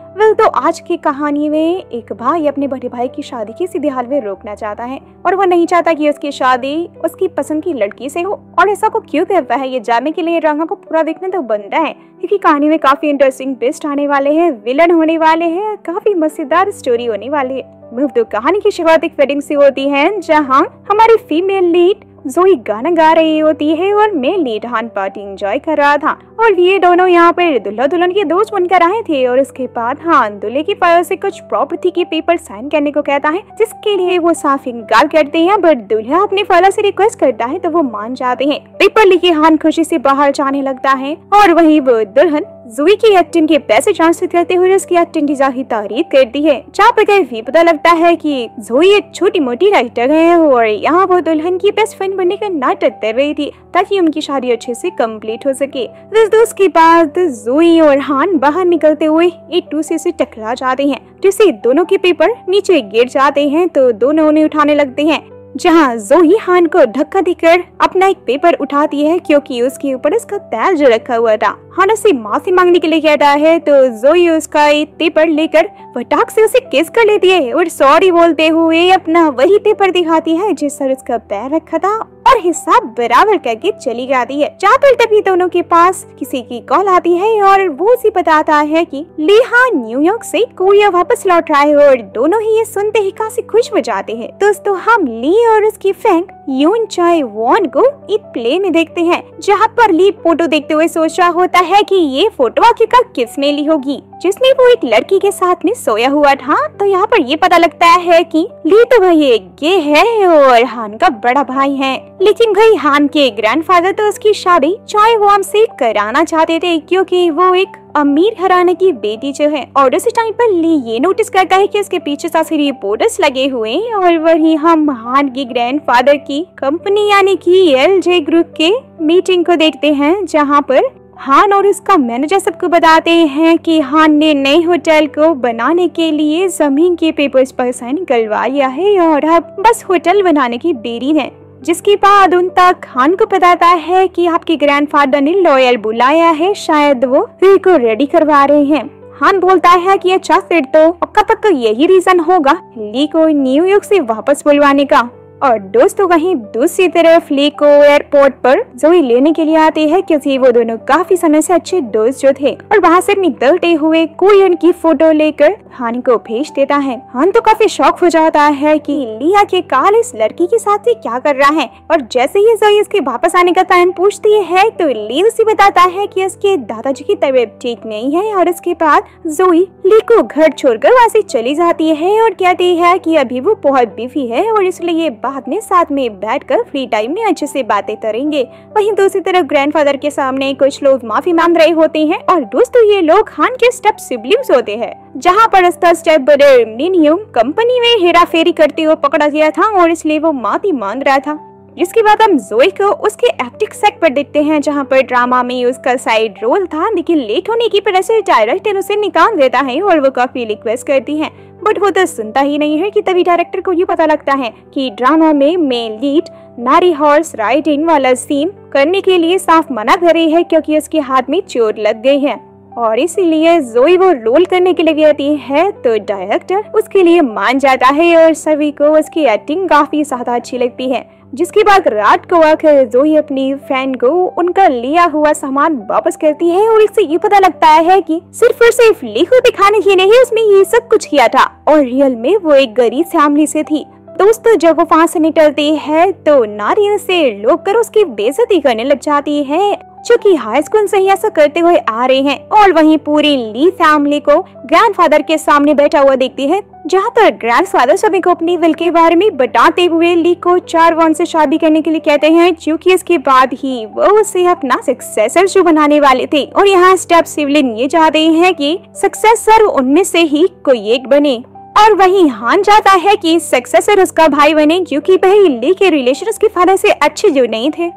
तो आज की कहानी में एक भाई अपने बड़े भाई की शादी की सीधे हाल में रोकना चाहता है और वो नहीं चाहता कि उसकी शादी उसकी पसंद की लड़की से हो। और ऐसा को क्यों करता है ये जानने के लिए रंगा को पूरा देखने तो बनता है, क्योंकि कहानी में काफी इंटरेस्टिंग ट्विस्ट आने वाले हैं, विलन होने वाले हैं, काफी मजेदार स्टोरी होने वाली है। तो कहानी की शुरुआत एक वेडिंग से होती है जहाँ हमारी फीमेल लीड जोई गाना गा रही होती है और मेल लीड हान पार्टी एंजॉय कर रहा था। और ये दोनों यहाँ पे दुल्हा दुल्हन के दोस्त बनकर आए थे। और उसके बाद हान दूल्हे की फादर से कुछ प्रॉपर्टी के पेपर साइन करने को कहता है, जिसके लिए वो साफ इनकार करते हैं। बट दूल्हा अपने फादर से रिक्वेस्ट करता है तो वो मान जाते हैं। पेपर लेके हान खुशी से बाहर जाने लगता है और वहीं वो दुल्हन जोई की एक्टिंग के पैसे ट्रांसफर करते हुए उसकी एक्टिंग की जाहिर तारीफ करती है। जहाँ पर कहीं पता लगता है कि जोई एक छोटी मोटी राइटर है और यहाँ वो दुल्हन की बेस्ट फ्रेंड बनने का नाटक कर रही थी ताकि उनकी शादी अच्छे से कंप्लीट हो सके। दोस्त के बाद जोई और हान बाहर निकलते हुए एक दूसरे से टकरा जाते हैं, जिससे दोनों के पेपर नीचे गिर जाते हैं। तो दोनों उन्हें उठाने लगते हैं, जहाँ जोई हान को धक्का देकर अपना एक पेपर उठाती है क्योंकि उसके ऊपर उसका ताज रखा हुआ था। हान उससे माफी मांगने के लिए कहता है तो जोई उसका एक पेपर लेकर फटाक से उसे किस कर लेती है और सॉरी बोलते हुए अपना वही पेपर दिखाती है जिस पर उसका पैर रखा था और हिसाब बराबर करके चली जाती है। जहाँ पर तभी दोनों के पास किसी की कॉल आती है और वो उसे बताता है कि ली हान न्यूयॉर्क से कोरिया वापस लौट रहा है। और दोनों ही ये सुनते ही काफी खुश हो जाते हैं। दोस्तों हम ली और उसकी फ्रेंड यून चाय वॉन को एक प्ले में देखते हैं, जहाँ पर ली फोटो देखते हुए सोच रहा होता है कि ये फोटो आखिरकार किसने ली होगी जिसमें वो एक लड़की के साथ में सोया हुआ था। तो यहाँ पर ये पता लगता है कि ली तो भाई एक गे है और हान का बड़ा भाई है। लेकिन भाई हान के ग्रैंडफादर तो उसकी शादी चाय वॉन से कराना चाहते थे क्योंकि वो एक अमीर घराने की बेटी जो है। और उस टाइम पर ली ये नोटिस करता है कि उसके पीछे सारे रिपोर्टर्स लगे हुए और वही हम हान के ग्रैंडफादर की कंपनी यानी कि एलजे ग्रुप के मीटिंग को देखते हैं, जहाँ पर हान और उसका मैनेजर सबको बताते हैं कि हान ने नए होटल को बनाने के लिए जमीन के पेपर्स पर साइन निकलवा लिया है और अब बस होटल बनाने की देरी है। जिसके बाद उन तक हान को बताता है कि आपके ग्रैंडफादर ने लॉयर बुलाया है, शायद वो ली को रेडी करवा रहे हैं। हान बोलता है कि अच्छा फिर तो पक्का पक्का यही रीजन होगा ली को न्यूयॉर्क से वापस बुलवाने का। और दोस्तों वहीं दूसरी तरफ ली को एयरपोर्ट पर जोई लेने के लिए आते हैं क्योंकि वो दोनों काफी समय से अच्छे दोस्त जो थे। और वहाँ से निकलते हुए कोई उनकी फोटो लेकर हान को भेज देता है। हान तो काफी शॉक हो जाता है कि लिया के काल इस लड़की के साथ ही क्या कर रहा है। और जैसे ही जोई इसके वापस आने का टाइम पूछती है तो ली उसे बताता है कि उसके दादाजी की तबीयत ठीक नहीं है। और उसके बाद जोई ली को घर छोड़कर वहाँ से चली जाती है और कहती है कि अभी वो बहुत बिजी है और इसलिए बाद में साथ में बैठकर फ्री टाइम में अच्छे से बातें करेंगे। वहीं दूसरी तरफ ग्रैंडफादर के सामने कुछ लोग माफी मांग रहे होते हैं और दोस्तों ये लोग हान के स्टेप सिबलिंग्स होते हैं, जहाँ पर उसका स्टेप ब्रदर मिनियम कंपनी में हेरा फेरी करते हुए पकड़ा गया था और इसलिए वो माफी मांग रहा था। जिसके बाद हम जोई को उसके एक्टिंग सेट पर देखते हैं, जहाँ पर ड्रामा में उसका साइड रोल था लेकिन लेट होने की वजह से डायरेक्टर उसे निकाल देता है और वो काफी रिक्वेस्ट करती है, बट वो तो सुनता ही नहीं है। कि तभी डायरेक्टर को ये पता लगता है कि ड्रामा में मेन लीड नारी हॉर्स राइडिंग वाला सीन करने के लिए साफ मना कर रही है क्योंकि उसके हाथ में चोट लग गई है और इसीलिए जोई वो रोल करने के लिए कहती है। तो डायरेक्टर उसके लिए मान जाता है और सभी को उसकी एक्टिंग काफी ज्यादा अच्छी लगती है। जिसके बाद रात को आकर जोई अपनी फ्रेंड को उनका लिया हुआ सामान वापस करती है और इससे ये पता लगता है कि सिर्फ और सिर्फ ली को दिखाने के लिए उसने ये सब कुछ किया था और रियल में वो एक गरीब फैमिली से थी। दोस्तों जब वो वहाँ से निकलती है तो नारी से लोग कर उसकी बेइज्जती करने लग जाती है, जो कि हाई स्कूल से ही ऐसा करते हुए आ रहे हैं। और वहीं पूरी ली फैमिली को ग्रैंडफादर के सामने बैठा हुआ देखती है, जहाँ पर ग्रैंडफादर सभी को अपनी विल के बारे में बताते हुए ली को चार वन से शादी करने के लिए कहते हैं, क्योंकि इसके बाद ही वो उसे अपना सक्सेसर जो बनाने वाले थे। और यहाँ स्टेप सिबलिंग ये चाहते हैं कि सक्सेसर उनमें से ही कोई एक बने। और वहीं हान चाहता है कि सक्सेसर उसका भाई बने क्योंकि पहले ली के रिलेशन उसके फादर से अच्छे जो नहीं थे।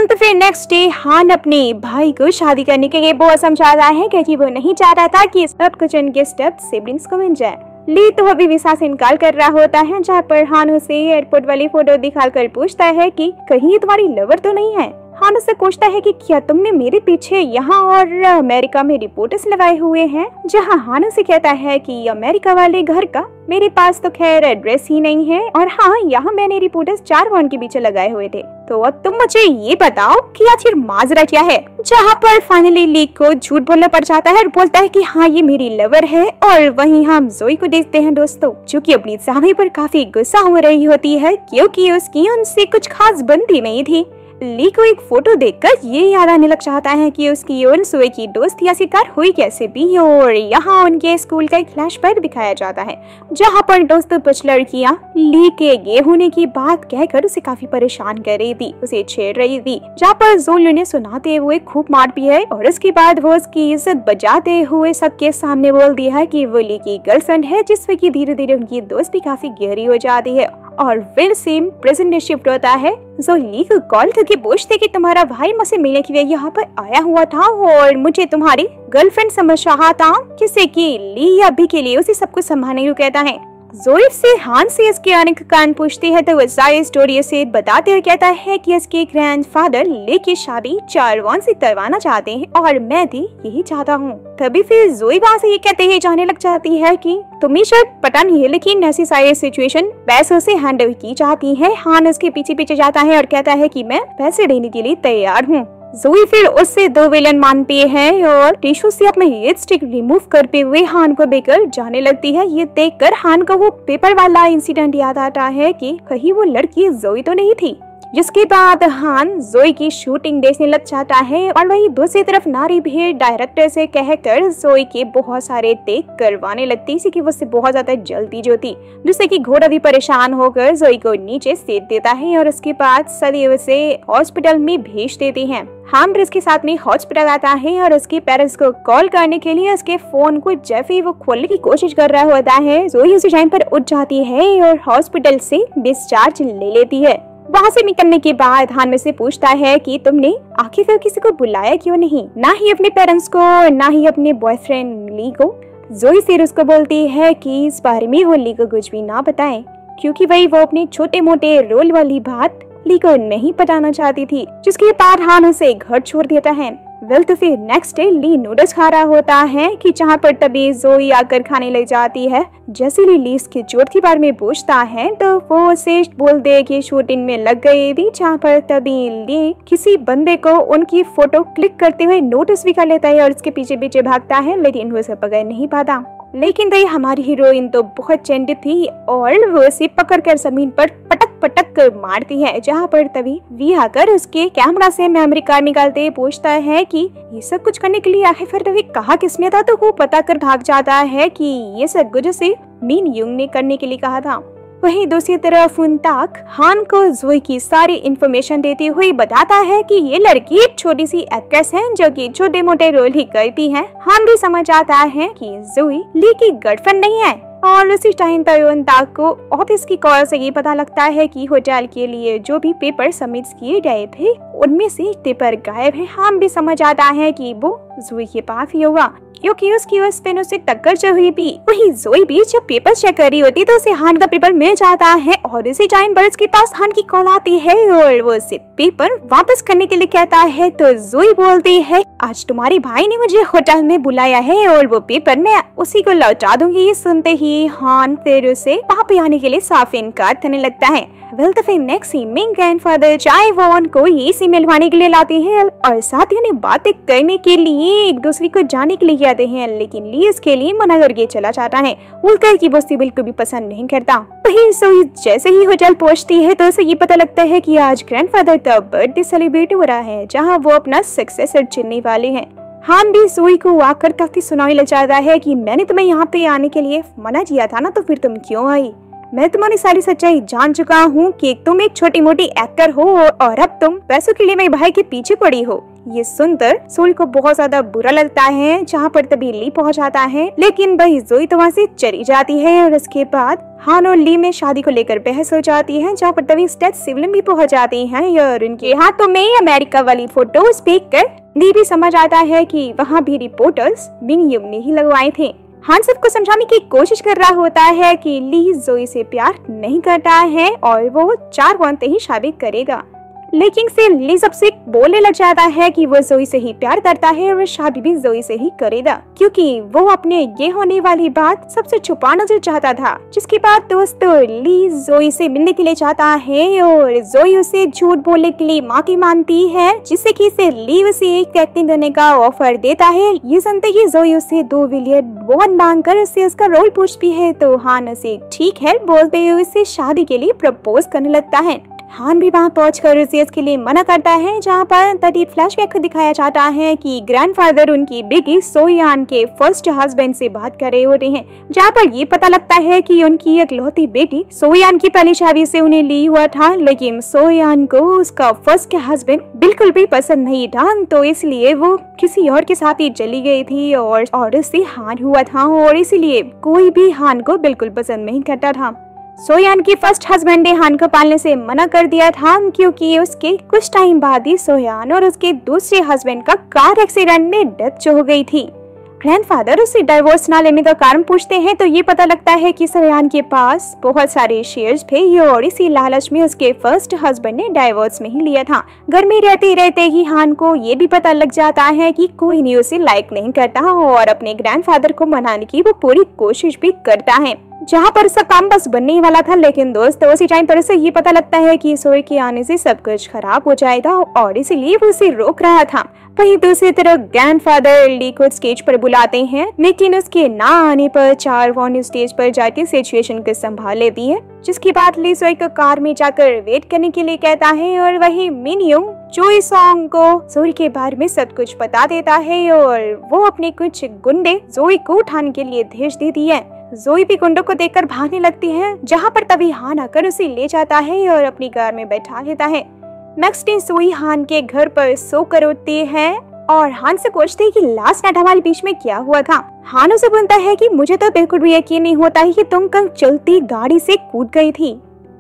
तो फिर नेक्स्ट डे हान अपने भाई को शादी करने के लिए बहुत समझाता है क्योंकि वो नहीं चाहता था कि सब कुछ उनके स्टेप सिबलिंग्स को मिल जाए। ली तो अभी विसा से इनकार कर रहा होता है, जहाँ पर हान उसे एयरपोर्ट वाली फोटो दिखाकर पूछता है कि कहीं तुम्हारी लवर तो नहीं है। हान उससे पूछता है कि क्या तुमने मेरे पीछे यहाँ और अमेरिका में रिपोर्टर्स लगाए हुए हैं, जहाँ हान उसे कहता है कि अमेरिका वाले घर का मेरे पास तो खैर एड्रेस ही नहीं है, और हाँ यहाँ मैंने रिपोर्टर्स 4 वाहन के पीछे लगाए हुए थे। तो अब तुम मुझे ये बताओ कि आखिर माजरा क्या है। जहाँ पर फाइनली ली को झूठ बोलना पड़ जाता है और बोलता है कि हाँ ये मेरी लवर है, और वहीं हम जोई को देखते हैं दोस्तों, जो कि अपनी सामी पर काफी गुस्सा हो रही होती है क्योंकि उसकी उनसे कुछ खास बनती नहीं थी। ली को एक फोटो देखकर ये याद आने लग जाता है कि उसकी और जोई की दोस्ती आखिरकार हुई कैसे भी, और यहाँ उनके स्कूल का एक फ्लैशबैक दिखाया जाता है जहाँ पर दोस्तों कुछ लड़कियाँ ली के गे होने की बात कहकर उसे काफी परेशान कर रही थी, उसे छेड़ रही थी, जहाँ पर जोई उन्हें सुनाते हुए खूब मार भी है, और उसके बाद वो उसकी इज्जत बचाते हुए सबके सामने बोल दिया है कि वो ली की गर्लफ्रेंड है, जिससे कि धीरे धीरे उनकी दोस्ती काफी गहरी हो जाती है। और फिर सेम प्रेजेंट डे शिफ्ट होता है। जो ली को कॉल करके पूछते कि तुम्हारा भाई मुझसे मिलने के लिए यहाँ पर आया हुआ था और मुझे तुम्हारी गर्लफ्रेंड समझ रहा था, जिससे कि ली अभी के लिए उसे सब कुछ संभालने को कहता है। जोई से हान से इसके आने का कारण पूछती है तो वो सारी स्टोरी से बताते हुए कहता है कि इसके ग्रैंडफादर ली की शादी चारवान से करवाना चाहते हैं और मैं भी यही चाहता हूँ। तभी फिर जोई वहाँ से ये कहते ही जाने लग जाती है कि तुम्हें शायद पता नहीं है, लेकिन ऐसी सारी सिचुएशन पैसों से हैंडल की जाती है। हान उसके पीछे पीछे जाता है और कहता है कि मैं पैसे देने के लिए तैयार हूँ। जोई फिर उससे 2 विलन मानती है और टिश्यू से अपने लिपस्टिक रिमूव करते हुए हान को लेकर जाने लगती है। ये देखकर हान को वो पेपर वाला इंसिडेंट याद आता है कि कहीं वो लड़की जोई तो नहीं थी। जिसके बाद हान जोई की शूटिंग देखने लग जाता है और वही दूसरी तरफ नारी भी डायरेक्टर से कहकर जोई के बहुत सारे टेक करवाने लगती, इसी की उससे बहुत ज्यादा जल्दी जो थी, जिससे कि घोड़ा भी परेशान होकर जोई को नीचे सेक देता है और उसके बाद सभी उसे हॉस्पिटल में भेज देती हैं। हान भी उसके साथ में हॉस्पिटल आता है और उसके पेरेंट्स को कॉल करने के लिए उसके फोन को जैसे ही वो खोलने की कोशिश कर रहा होता है, जोई उसी टाइम पर उठ जाती है और हॉस्पिटल से डिस्चार्ज ले लेती है। वहाँ से निकलने के बाद हान में से पूछता है कि तुमने आखिरकार किसी को बुलाया क्यों नहीं, ना ही अपने पेरेंट्स को, ना ही अपने बॉयफ्रेंड ली को। जोई फिर उसको बोलती है कि इस बारे में वो ली को कुछ भी ना बताए, क्योंकि वही वो अपने छोटे मोटे रोल वाली बात ली को नहीं बताना चाहती थी। जिसके बाद हान उसे घर छोड़ देता है। वेल तो फिर नेक्स्ट डे ली नूडल्स खा रहा होता है कि जहाँ पर तभी जोई आकर खाने लग जाती है। जैसे ली इसकी चौथी बार में पूछता है तो वो उसे बोल दे कि शूटिंग में लग गई थी, जहाँ पर तभी ली किसी बंदे को उनकी फोटो क्लिक करते हुए नोटिस भी कर लेता है और उसके पीछे पीछे भागता है, लेकिन वो उसे पकड़ नहीं पाता। लेकिन तभी हमारी हीरोइन तो बहुत चंडी थी और वो उसे पकड़ कर जमीन पर पटक पटक कर मारती है, जहाँ पर तभी वी आकर उसके कैमरा से मेमोरी कार्ड निकालते पूछता है कि ये सब कुछ करने के लिए आखिर फिर तभी कहा किसने था, तो वो पता कर भाग जाता है कि ये सब कुछ उसे मिन युंग ने करने के लिए कहा था। वहीं दूसरी तरफ उनताक हान को जोई की सारी इंफॉर्मेशन देते हुए बताता है कि ये लड़की एक छोटी सी एक्ट्रेस है जो कि छोटे मोटे रोल ही करती है। हान भी समझ आता है कि जोई ली की गर्लफ्रेंड नहीं है। और उसी टाइम पर उनताक को ऑफिस की कॉल से ये पता लगता है कि होटल के लिए जो भी पेपर सबमिट किए गए थे उनमें से पेपर गायब है। हान भी समझ आता है कि वो जोई के पास ही होगा, क्योंकि उसकी उस पेन से टक्कर जो हुई थी। वही जोई भी जब पेपर चेक कर रही होती तो उसे हान का पेपर मिल जाता है और इसी टाइम पर उसके पास हान की कॉल आती है और वो उसे पेपर वापस करने के लिए कहता है। तो जोई बोलती है आज तुम्हारे भाई ने मुझे होटल में बुलाया है और वो पेपर मैं उसी को लौटा दूंगी। ये सुनते ही हान फिर उसे वापस आने के लिए साफ इनकार करने लगता है। वेल तो फिर नेक्स्ट इवनिंग ग्रैंडफादर चाय वॉन को ये सी मिलवाने के लिए लाते हैं और साथ ही उन्हें बातें करने के लिए एक दूसरे को जाने के लिए कहते हैं, लेकिन ली इसके लिए मना करके चला जाता है, बोलकर कि वो उसे बिल्कुल भी पसंद नहीं करता। वहीं जोई जैसे ही होटल पहुंचती है तो उसे ये पता लगता है कि आज ग्रैंडफादर का बर्थडे सेलिब्रेट हो रहा है, जहाँ वो अपना सक्सेसर चुनने वाले हैं। हान भी जोई को आकर काफी सुनाने लग जाता है कि मैंने तुम्हें यहाँ पे आने के लिए मना किया था ना, तो फिर तुम क्यों आई? मैं तुम्हारी सारी सच्चाई जान चुका हूँ कि तुम एक छोटी मोटी एक्टर हो और अब तुम पैसों के लिए मेरे भाई के पीछे पड़ी हो। ये सुनकर जोई को बहुत ज्यादा बुरा लगता है, जहाँ पर तभी ली पहुँच जाता है, लेकिन भाई जोई तो वहाँ से चली जाती है और उसके बाद हान और ली में शादी को लेकर बहस हो जाती है, जहाँ पर तभी स्टेट सिविलियन भी पहुँच जाती है और उनके हाथों में अमेरिका वाली फोटोज देख कर ली भी समझ आता है कि वहाँ भी रिपोर्टर्स मिन युंग ने ही लगवाए थे। हान सबको समझाने की कोशिश कर रहा होता है कि ली जोई से प्यार नहीं करता है और वो 4 बनते ही शादी करेगा। लेकिन से ली सबसे बोलने लग जाता है कि वो जोई से ही प्यार करता है और शादी भी जोई से ही करेगा, क्योंकि वो अपने ये होने वाली बात सबसे छुपाना जो चाहता था। जिसके बाद दोस्तों ली जोई से मिलने के लिए चाहता है और जोई उसे झूठ बोलने के लिए माफी मांगती है, जिससे कि इसे ली उसे एक एक्टिंग देने का ऑफर देता है। ये सुनते ही जोई उसे 2 बिलियन वॉन मांगकर उसे उसका रोल पूछती है, तो हान उसे ठीक है बोलते हुए उसे शादी के लिए प्रपोज करने लगता है। हान भी वहाँ पहुंचकर उसे इसके लिए मना करता है, जहाँ पर तभी फ्लैशबैक दिखाया जाता है कि ग्रैंडफादर उनकी बेटी सोयान के फर्स्ट हस्बैंड से बात कर रहे होते हैं, जहाँ पर ये पता लगता है कि उनकी इकलौती बेटी सोयान की पहली शादी से उन्हें ली हुआ था, लेकिन सोयान को उसका फर्स्ट हस्बैंड बिल्कुल भी पसंद नहीं था, तो इसलिए वो किसी और के साथ ही चली गई थी और उससे हान हुआ था, और इसलिए कोई भी हान को बिल्कुल पसंद नहीं करता था। सोयान की फर्स्ट हस्बैंड ने हान को पालने से मना कर दिया था, क्योंकि उसके कुछ टाइम बाद ही सोयान और उसके दूसरे हस्बैंड का कार एक्सीडेंट में डेथ हो गई थी। ग्रैंडफादर उसे डिवोर्स ना लेने का कारण पूछते हैं, तो ये पता लगता है कि सोयान के पास बहुत सारे शेयर्स थे और इसी लालच में उसके फर्स्ट हस्बैंड ने डिवोर्स में ही लिया था। घर में रहते रहते ही हान को ये भी पता लग जाता है कि कोई नहीं उसे लाइक नहीं करता, और अपने ग्रैंडफादर को मनाने की वो पूरी कोशिश भी करता है, जहाँ पर उसका काम बस बनने ही वाला था। लेकिन दोस्तों उसी टाइम पर उसे ये पता लगता है कि सोई के आने से सब कुछ खराब हो जाएगा, और इसीलिए वो उसे रोक रहा था। वहीं दूसरी तरफ ग्रैंडफादर ली को स्टेज पर बुलाते हैं, लेकिन उसके ना आने पर चार वॉन स्टेज पर जाकर सिचुएशन को संभाल लेती है, जिसके बाद ली सोई को कार में जाकर वेट करने के लिए कहता है। और वही मिनयोंग चोई सॉन्ग को जोई के बारे में सब कुछ बता देता है, और वो अपने कुछ गुंडे जोई को उठाने के लिए भेज देती है। जोई भी गुंडों को देखकर भागने लगती है, जहाँ पर तभी हान आकर उसे ले जाता है और अपनी कार में बैठा लेता है। नेक्स्ट डे जोई हान के घर पर सोकर उठती है और हान से पूछती है कि लास्ट नाइट हमारे बीच में क्या हुआ था। हान उसे बोलता है कि मुझे तो बिल्कुल भी यकीन नहीं होता है कि तुम कल चलती गाड़ी से कूद गई थी।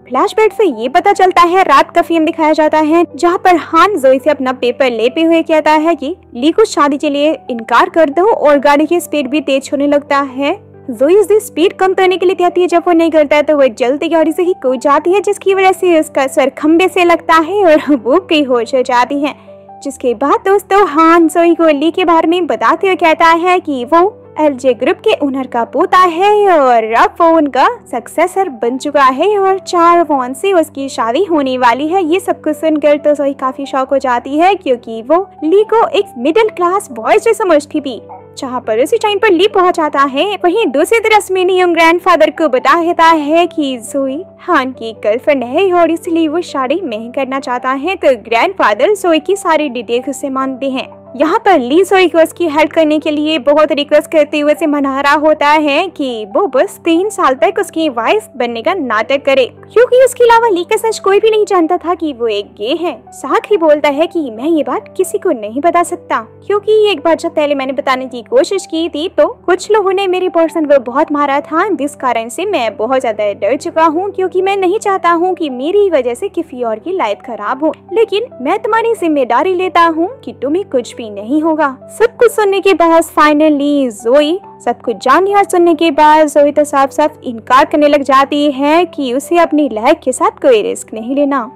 फ्लैशबैक से ये पता चलता है रात का फिल्म दिखाया जाता है, जहाँ पर हान जोई से अपना पेपर लेते हुए कहता है कि ली को शादी के लिए इनकार कर दो, और गाड़ी की स्पीड भी तेज होने लगता है। जोई उसकी स्पीड कम करने के लिए कहती है, जब वो नहीं करता है तो वो जल्दी गाड़ी से ही कूद जाती है, जिसकी वजह से उसका सर खंबे से लगता है और वो बेहोश हो जाती है। जिसके बाद दोस्तों हान जोई को ली के बारे में बताते हुए कहता है कि वो एलजे ग्रुप के ओनर का पोता है और अब वो उनका सक्सेसर बन चुका है और 4 वॉन से उसकी शादी होने वाली है। ये सब कुछ सुनकर तो जोई काफी शॉक हो जाती है, क्योंकि वो ली को एक मिडिल क्लास बॉय से समझती थी। जहाँ पर उसी टाइम पर ली पहुंच जाता है। वहीं दूसरी तरफ मिनयोंग ग्रैंडफादर को बता देता है कि जोई हान की गर्लफ्रेंड है और इसलिए वो शादी नहीं करना चाहता है, तो ग्रैंडफादर जोई की सारी डिटेल्स उससे मांगते हैं। यहाँ पर ली जोई को उसकी हेल्प करने के लिए बहुत रिक्वेस्ट करते हुए से मना रहा होता है कि वो बस 3 साल तक उसकी वाइफ बनने का नाटक करे, क्योंकि उसके अलावा ली का सच कोई भी नहीं जानता था कि वो एक गे है। साथ ही बोलता है कि मैं ये बात किसी को नहीं बता सकता, क्योंकि एक बार जब पहले मैंने बताने की कोशिश की थी तो कुछ लोगों ने मेरे पर्सन को बहुत मारा था, जिस कारण से मैं बहुत ज्यादा डर चुका हूँ, क्योंकि मैं नहीं चाहता हूँ कि मेरी वजह से किसी और की लाइफ खराब हो। लेकिन मैं तुम्हारी जिम्मेदारी लेता हूँ कि तुम्हें कुछ भी नहीं होगा। सब कुछ सुनने के बाद फाइनली जोई सब कुछ जान लिया। सुनने के बाद जोई तो साफ साफ इनकार करने लग जाती है कि उसे अपनी लाइफ के साथ कोई रिस्क नहीं लेना।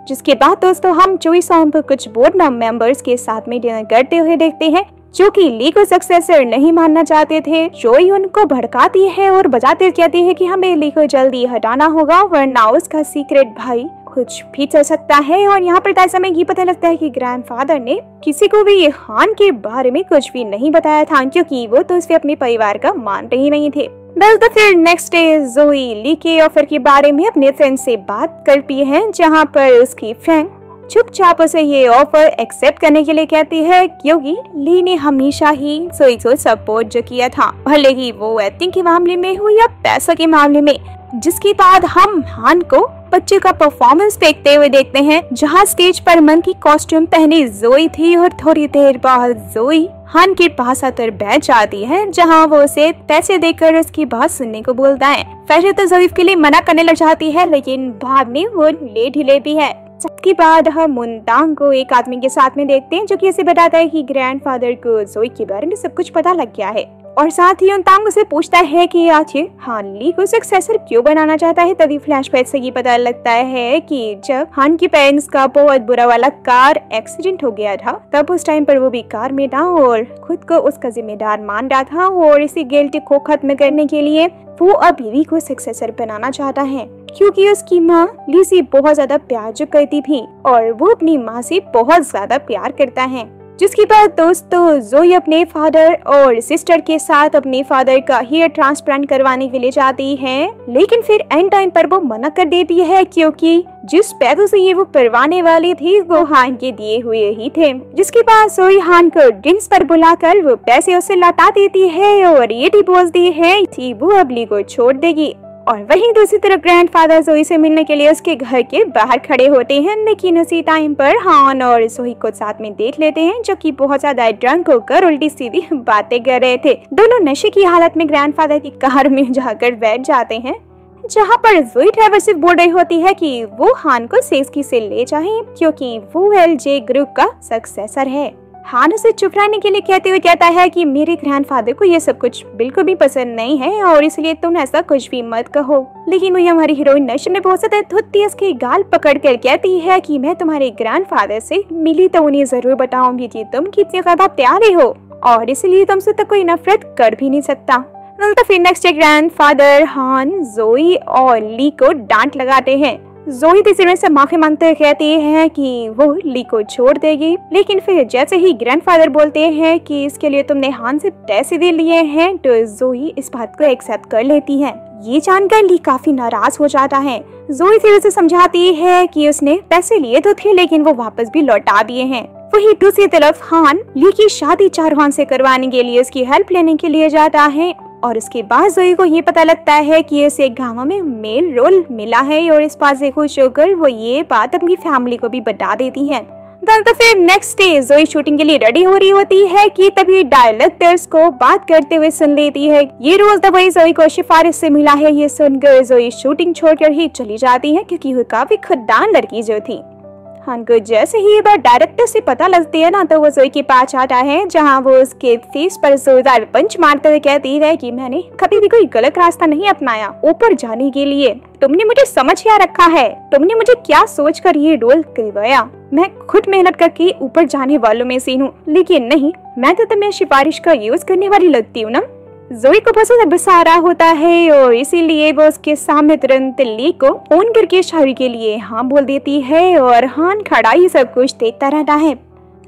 जिसके बाद दोस्तों हम चोई सॉन्ग पर कुछ बोर्ड मेंबर्स के साथ में डिनर करते हुए देखते हैं, जो कि ली को सक्सेसर नहीं मानना चाहते थे। जोई उनको भड़काती है और बजाते कहती है कि हमें ली को जल्दी हटाना होगा, वरना उसका सीक्रेट भाई कुछ भी चल सकता है। और यहाँ पर तय समय ये पता लगता है कि ग्रैंडफादर ने किसी को भी हान के बारे में कुछ भी नहीं बताया था, क्योंकि वो तो उसे अपने परिवार का मानते ही नहीं थे। बस तो फिर नेक्स्ट डे जोई ली के ऑफर के बारे में अपने फ्रेंड से बात करती है, जहाँ पर उसकी फ्रेंड चुपचाप उसे ये ऑफर एक्सेप्ट करने के लिए कहती है, क्योंकि ली ने हमेशा ही जोई को सपोर्ट जो किया था, भले ही वो एक्टिंग के मामले में हो या पैसों के मामले में। जिसके बाद हम हान को बच्चे का परफॉर्मेंस देखते हुए देखते हैं, जहाँ स्टेज पर मंकी कॉस्ट्यूम पहने जोई थी और थोड़ी देर बाद जोई हान के पास आकर बैठ जाती है, जहाँ वो उसे पैसे देकर उसकी बात सुनने को बोलता है। पहले तो जोई के लिए मना करने लग जाती है, लेकिन बाद में वो ले ढीले भी है। इसके बाद हम मुनतांग को एक आदमी के साथ में देखते हैं, जो कि उसे बताता है कि ग्रैंडफादर को जोई के बारे में सब कुछ पता लग गया है। और साथ ही तांग उसे पूछता है कि आखिर हान ली को सक्सेसर क्यों बनाना चाहता है। तभी फ्लैशबैक से ये पता लगता है कि जब हान के पेरेंट्स का बहुत बुरा वाला कार एक्सीडेंट हो गया था, तब उस टाइम पर वो भी कार में था और खुद को उसका जिम्मेदार मान रहा था और इसी गिल्ट को खत्म करने के लिए वो अब ली को सक्सेसर बनाना चाहता है, क्योंकि उसकी माँ ली से बहुत ज्यादा प्यार जो करती थी और वो अपनी माँ से बहुत ज्यादा प्यार करता है। जिसके बाद दोस्तों जोई अपने फादर और सिस्टर के साथ अपने फादर का हेयर ट्रांसप्लांट करवाने के लिए जाती है, लेकिन फिर एंड टाइम पर वो मना कर देती है, क्योंकि जिस पैसों से ये वो करवाने वाली थी वो हान के दिए हुए ही थे। जिसके बाद जोई हान को ड्रिंक्स पर बुलाकर वो पैसे उसे लौटा देती है और ये भी बोलती है कि वो अब ली को छोड़ देगी। और वहीं दूसरी तरफ ग्रैंडफादर जोई से मिलने के लिए उसके घर के बाहर खड़े होते हैं, लेकिन उसी टाइम पर हान और जोई को साथ में देख लेते हैं, जो कि बहुत ज्यादा ड्रंक होकर उल्टी सीधी बातें कर रहे थे। दोनों नशे की हालत में ग्रैंडफादर की कार में जाकर बैठ जाते हैं, जहाँ पर जोई ड्राइवर से बोल रही होती है कि वो हान को सेफ्टी से ले जाए, क्योंकि वो एलजे ग्रुप का सक्सेसर है। हान उसे चुप रहने के लिए कहते हुए कहता है कि मेरे ग्रैंडफादर को ये सब कुछ बिल्कुल भी पसंद नहीं है और इसलिए तुम ऐसा कुछ भी मत कहो। लेकिन वही हमारी हीरोइन नशे में बहुत ज्यादा धुतती उसके गाल पकड़ कर कहती है कि मैं तुम्हारे ग्रैंडफादर से मिली तो उन्हें जरूर बताऊंगी कि तुम कितने ज्यादा प्यारे हो और इसलिए तुमसे तो कोई नफरत कर भी नहीं सकता। तो फिर नेक्स्ट ग्रैंडफादर हान जोई और ली को डांट लगाते हैं। जोई तीसरे से माफी मांगते हुए कहती है कि वो ली को छोड़ देगी, लेकिन फिर जैसे ही ग्रैंडफादर बोलते हैं कि इसके लिए तुमने हान से पैसे दे लिए हैं, तो जोई इस बात को एक्सेप्ट कर लेती है। ये जानकर ली काफी नाराज हो जाता है। जोई फिर उसे समझाती है कि उसने पैसे लिए तो थे, लेकिन वो वापस भी लौटा दिए हैं। वही दूसरी तरफ हान ली की शादी चारवान से करवाने के लिए उसकी हेल्प लेने के लिए जाता है और उसके बाद जोई को ये पता लगता है कि उसे गांव में मेल रोल मिला है और इस बात से खुश होकर वो ये बात अपनी फैमिली को भी बता देती है। तो फिर नेक्स्ट डे जोई शूटिंग के लिए रेडी हो रही होती है कि तभी डायरेक्टर्स को बात करते हुए सुन लेती है। ये रोज दवाई जोई को सिफारिश से मिला है, ये सुनकर जोई शूटिंग छोड़कर ही चली जाती है, क्योंकि वो काफी खुददान लड़की जो थी। हान को जैसे ही ये बात डायरेक्टर से पता लगती है ना, तो वो जोई के पास आता है, जहाँ वो उसके फेस पर जोरदार पंच मारते हुए कहती है कि मैंने कभी भी कोई गलत रास्ता नहीं अपनाया ऊपर जाने के लिए। तुमने मुझे समझ क्या रखा है? तुमने मुझे क्या सोचकर ये रोल करवाया? मैं खुद मेहनत करके ऊपर जाने वालों में से हूँ, लेकिन नहीं, मैं तो तुम्हें सिफारिश का यूज करने वाली लगती हूँ ना। जोई को बहुत गुस्सा आ रहा होता है और इसीलिए वो उसके सामने तुरंत ली को फोन करके शादी के लिए हाँ बोल देती है और हान खड़ा ही सब कुछ देखता रहता है।